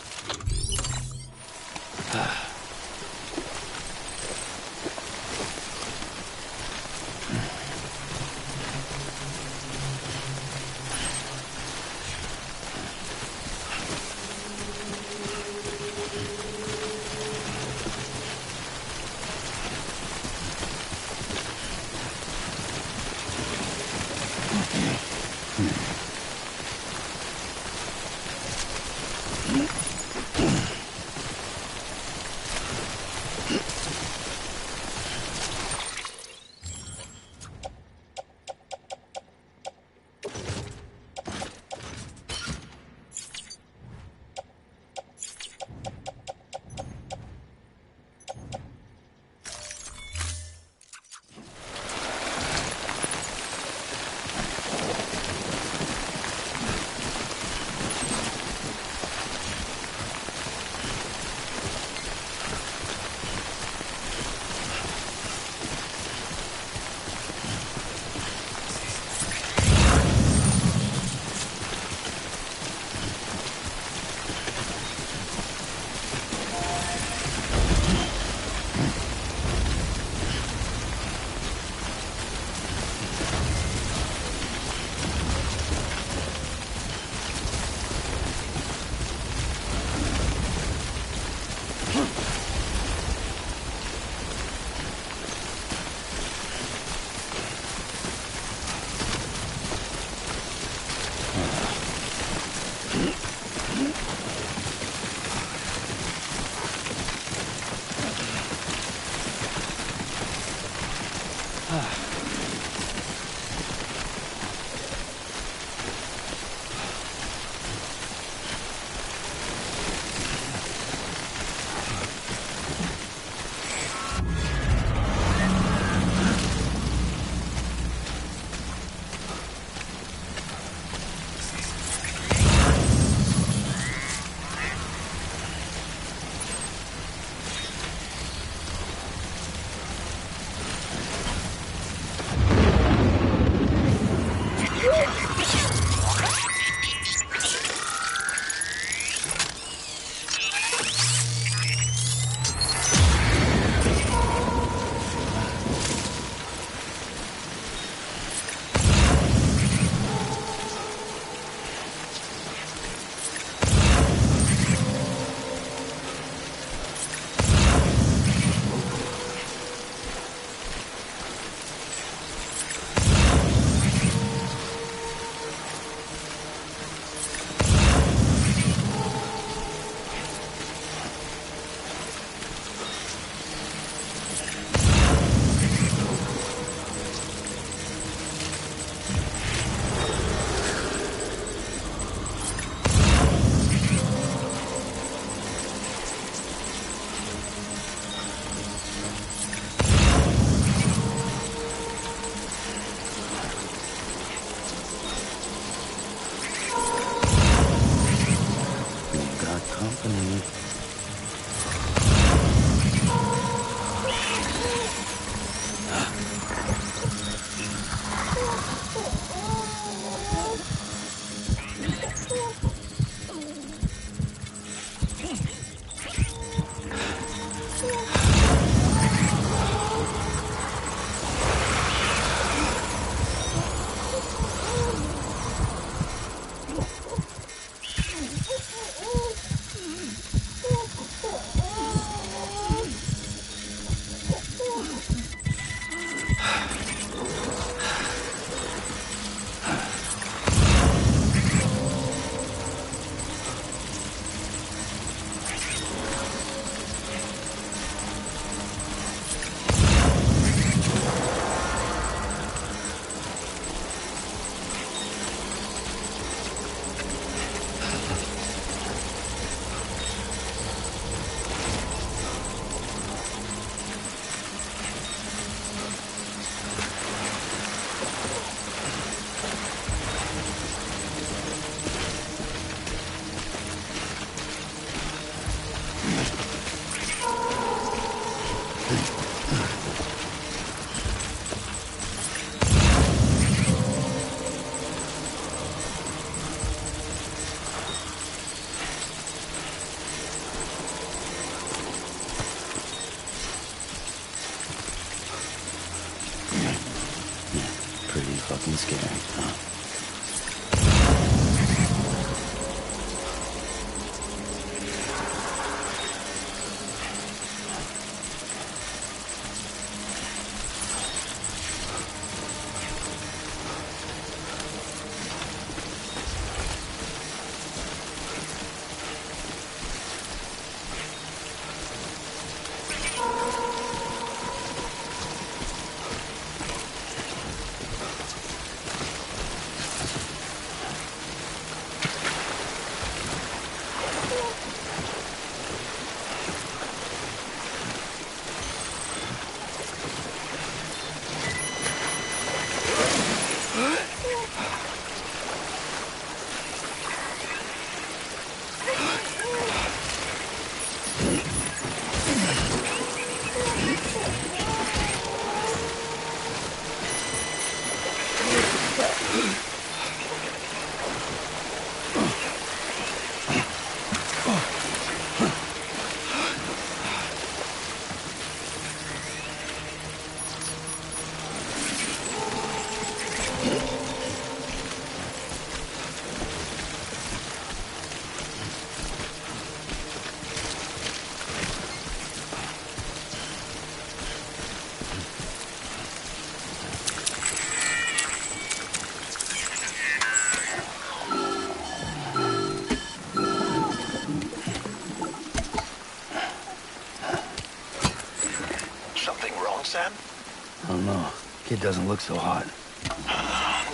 don't know. Kid doesn't look so hot.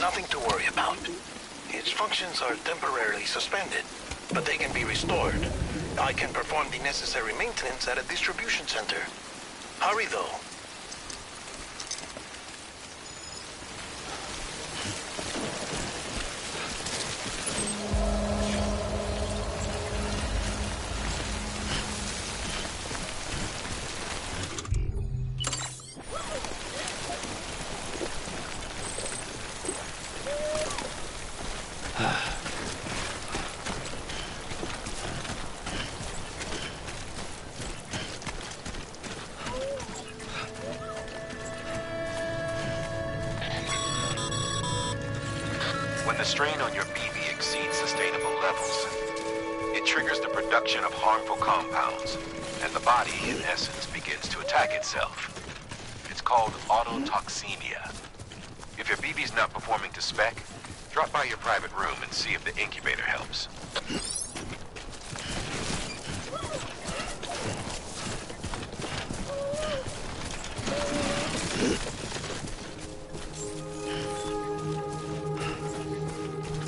Nothing to worry about. Its functions are temporarily suspended, but they can be restored. I can perform the necessary maintenance at a distribution center. Hurry, though. When the strain on your BB exceeds sustainable levels, it triggers the production of harmful compounds, and the body, in essence, begins to attack itself. It's called autotoxemia. If your BB's not performing to spec, drop by your private room and see if the incubator helps.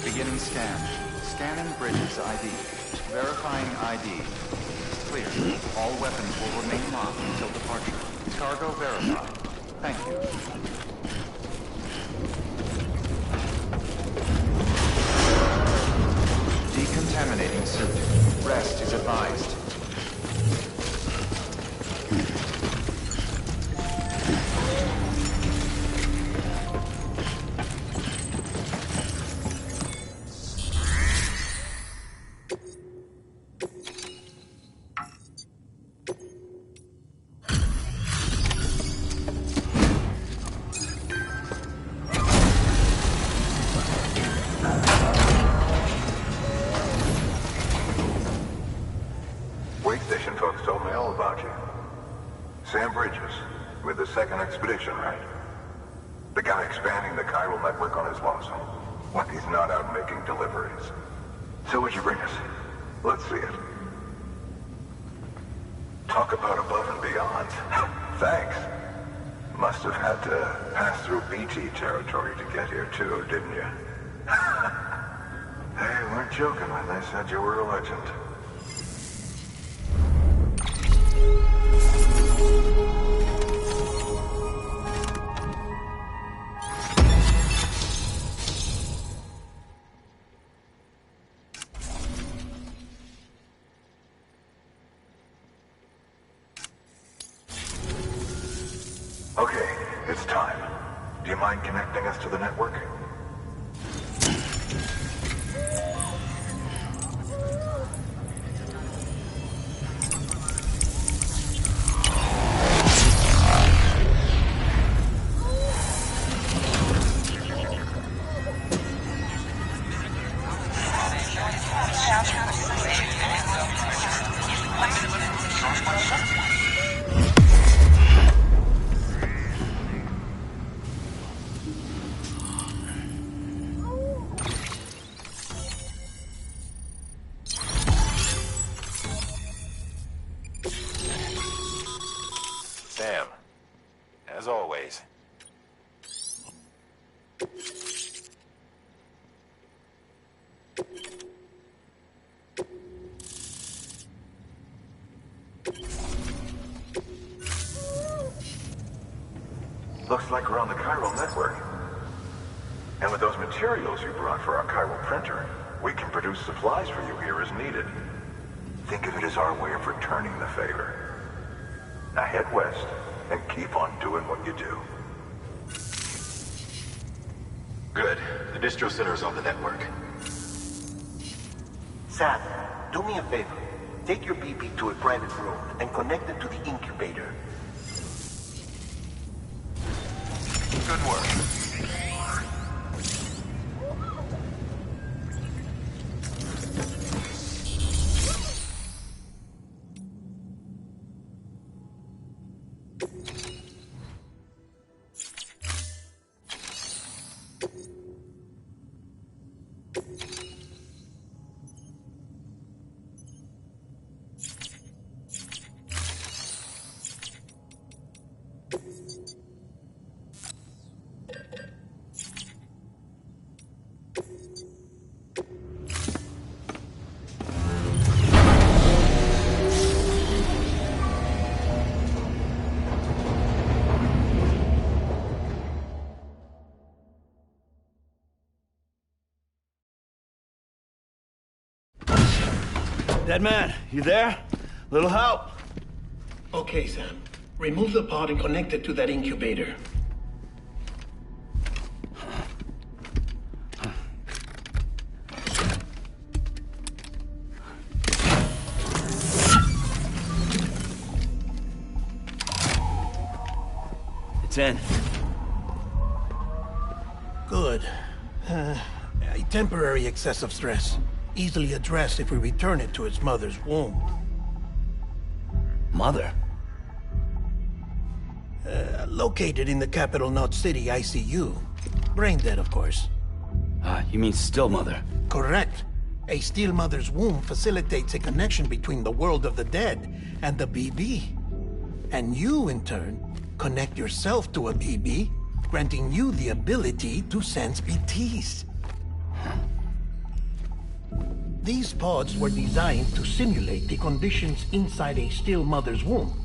Beginning scan. Scanning Bridges ID. Verifying ID. Clear. All weapons will remain locked until departure. Cargo verified. Thank you. Decontaminating suit. Rest is advised. Station folks told me all about you. Sam Bridges, with the second expedition, right? The guy expanding the chiral network on his lonesome. When he's not out making deliveries. So what'd you bring us? Let's see it. Talk about above and beyond. Thanks. Must have had to pass through BT territory to get here too, didn't you? They weren't joking when they said you were a legend. Okay, it's time. Do you mind connecting us to the network? Sam, as always. Looks like we're on the chiral network. And with those materials you brought for our chiral printer, we can produce supplies for you here as needed. Think of it as our way of returning the favor. Now head west and keep on doing what you do. Good. The distro center is on the network. Sam, do me a favor. Take your BB to a private room and connect it to the incubator. Good work. Dead man, you there? Little help? Okay, Sam. Remove the pod and connect it to that incubator. It's in. Good. A temporary excessive stress. Easily addressed if we return it to its mother's womb. Mother? Located in the capital Knot City ICU. Brain dead, of course. You mean still mother? Correct. A still mother's womb facilitates a connection between the world of the dead and the BB. And you, in turn, connect yourself to a BB, granting you the ability to sense BTs. These pods were designed to simulate the conditions inside a still mother's womb.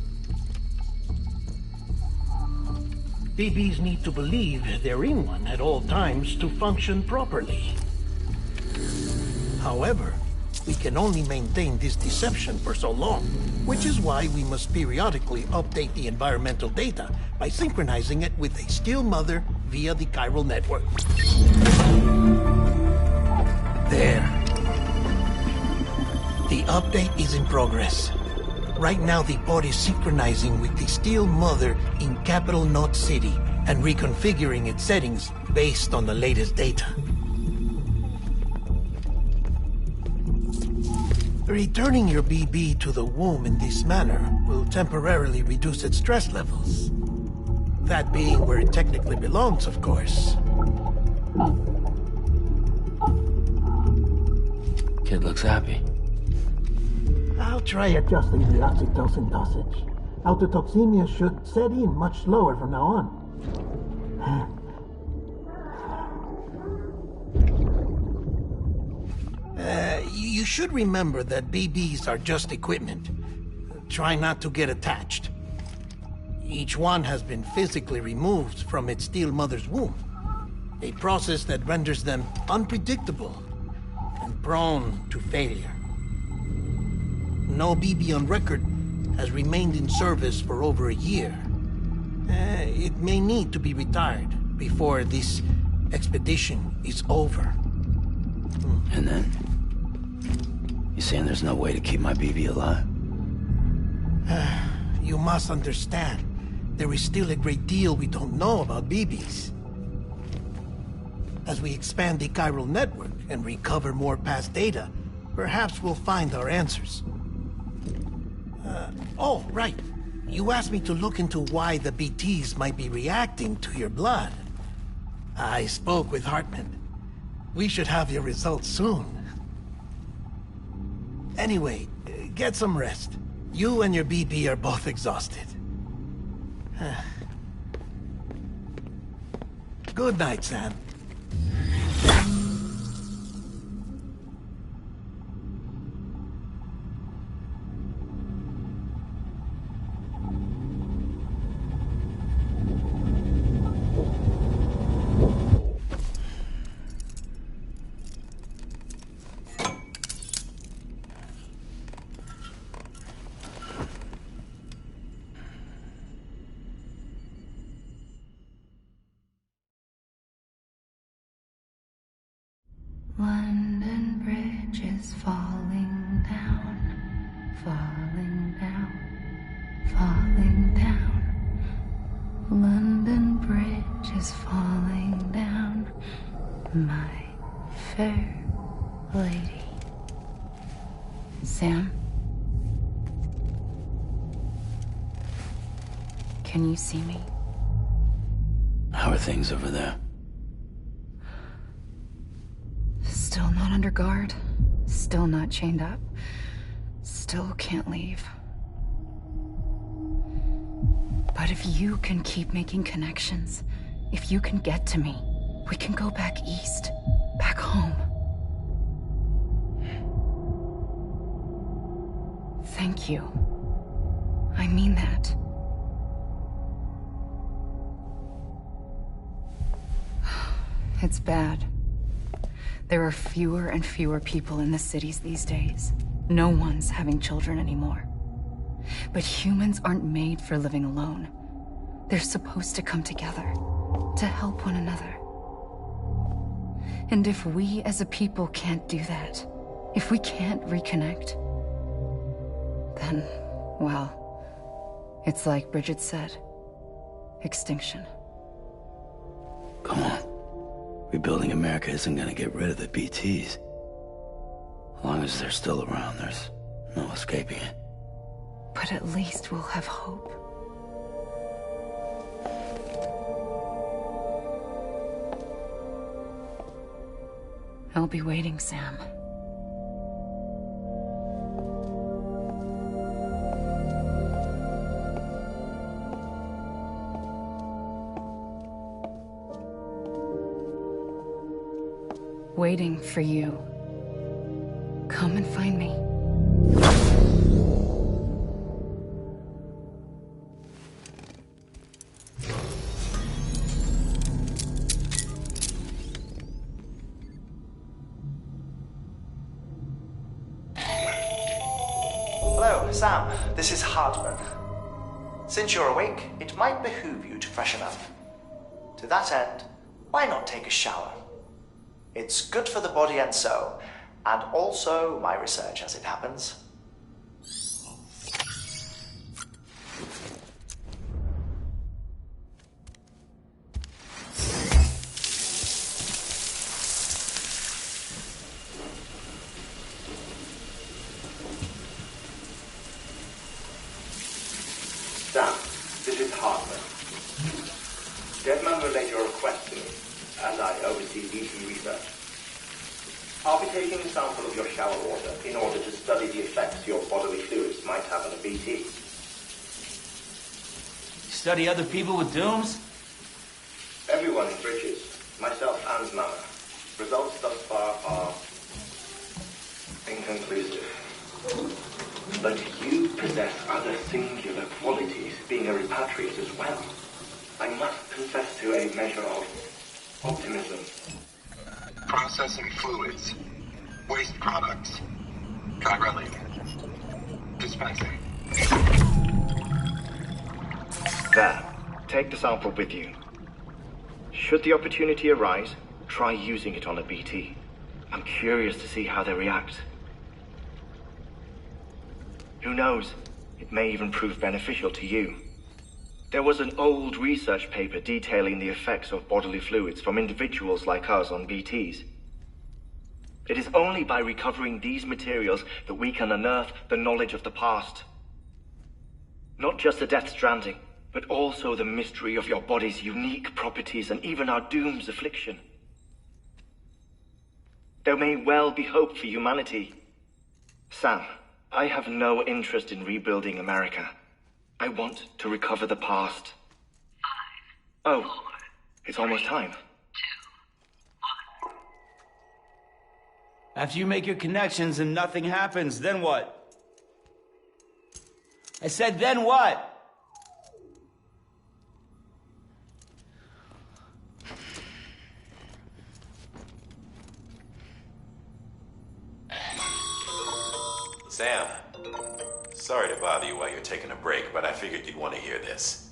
BBs need to believe they're in one at all times to function properly. However, we can only maintain this deception for so long, which is why we must periodically update the environmental data by synchronizing it with a still mother via the chiral network. There. The update is in progress. Right now, the pod is synchronizing with the still mother in capital Knot City and reconfiguring its settings based on the latest data. Returning your BB to the womb in this manner will temporarily reduce its stress levels. That being where it technically belongs, of course. Kid looks happy. I'll try adjusting the oxytocin dosage. Autotoxemia should set in much slower from now on. You should remember that BBs are just equipment. Try not to get attached. Each one has been physically removed from its still mother's womb. A process that renders them unpredictable and prone to failure. No BB on record has remained in service for over a year. It may need to be retired before this expedition is over. And then? You saying there's no way to keep my BB alive? You must understand, there is still a great deal we don't know about BBs. As we expand the chiral network and recover more past data, perhaps we'll find our answers. Oh, right. You asked me to look into why the BTs might be reacting to your blood. I spoke with Hartman. We should have your results soon. Anyway, get some rest. You and your BB are both exhausted. Good night, Sam. London Bridge is falling down, falling down, falling down. London Bridge is falling down, my fair lady. Sam? Can you see me? How are things over there? Still not under guard. Still not chained up. Still can't leave. But if you can keep making connections, if you can get to me, we can go back east. Back home. Thank you. I mean that. It's bad. There are fewer and fewer people in the cities these days. No one's having children anymore. But humans aren't made for living alone. They're supposed to come together, to help one another. And if we as a people can't do that, if we can't reconnect, then, well, it's like Bridget said, extinction. Come on. Rebuilding America isn't gonna get rid of the BTs. As long as they're still around, there's no escaping it. But at least we'll have hope. I'll be waiting, Sam. Waiting for you. Come and find me. Hello, Sam. This is Hardman. Since you're awake, it might behoove you to freshen up. To that end, why not take a shower? It's good for the body and soul, and also my research as it happens. Sam, this is Hardman. Deadman relayed your request to me, as I oversee BT research. I'll be taking a sample of your shower water in order to study the effects your bodily fluids might have on a BT. Study other people with dooms? Everyone in Bridges, myself and Mama. Results thus far are inconclusive. But you possess other singular qualities, being a repatriate as well. I must confess to a measure of optimism. Processing fluids. Waste products. Chirelli. Dispensing. There. Take the sample with you. Should the opportunity arise, try using it on a BT. I'm curious to see how they react. Who knows? It may even prove beneficial to you. There was an old research paper detailing the effects of bodily fluids from individuals like us on BTs. It is only by recovering these materials that we can unearth the knowledge of the past. Not just the Death Stranding, but also the mystery of your body's unique properties and even our doom's affliction. There may well be hope for humanity. Sam, I have no interest in rebuilding America. I want to recover the past. 5, 4, it's almost time. 2, 1. After you make your connections and nothing happens, then what? I said, then what? Sam, sorry to bother you while you're taking a break, but I figured you'd want to hear this.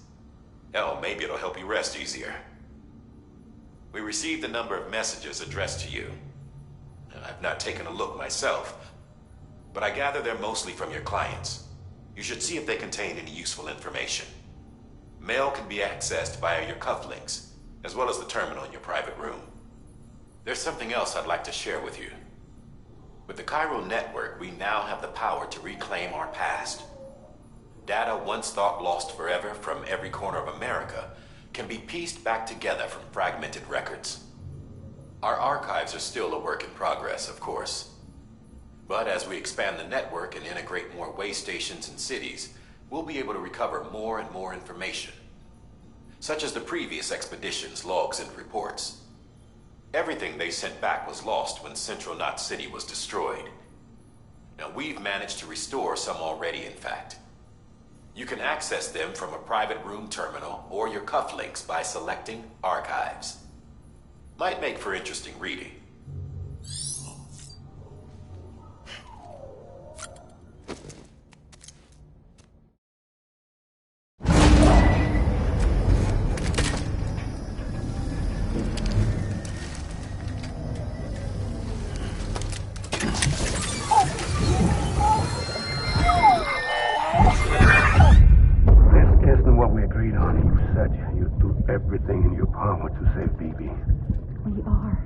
Hell, maybe it'll help you rest easier. We received a number of messages addressed to you. I've not taken a look myself, but I gather they're mostly from your clients. You should see if they contain any useful information. Mail can be accessed via your cufflinks, as well as the terminal in your private room. There's something else I'd like to share with you. With the Chiral Network, we now have the power to reclaim our past. Data once thought lost forever from every corner of America can be pieced back together from fragmented records. Our archives are still a work in progress, of course. But as we expand the network and integrate more way stations and cities, we'll be able to recover more and more information, such as the previous expedition's logs and reports. Everything they sent back was lost when Central Knot City was destroyed. Now, we've managed to restore some already, in fact. You can access them from a private room terminal or your cufflinks by selecting Archives. Might make for interesting reading. everything in your power to save Bibi. We are.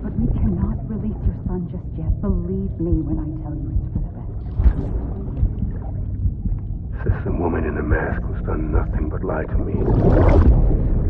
But we cannot release your son just yet. Believe me when I tell you it's for the best. Says the woman in the mask who's done nothing but lie to me.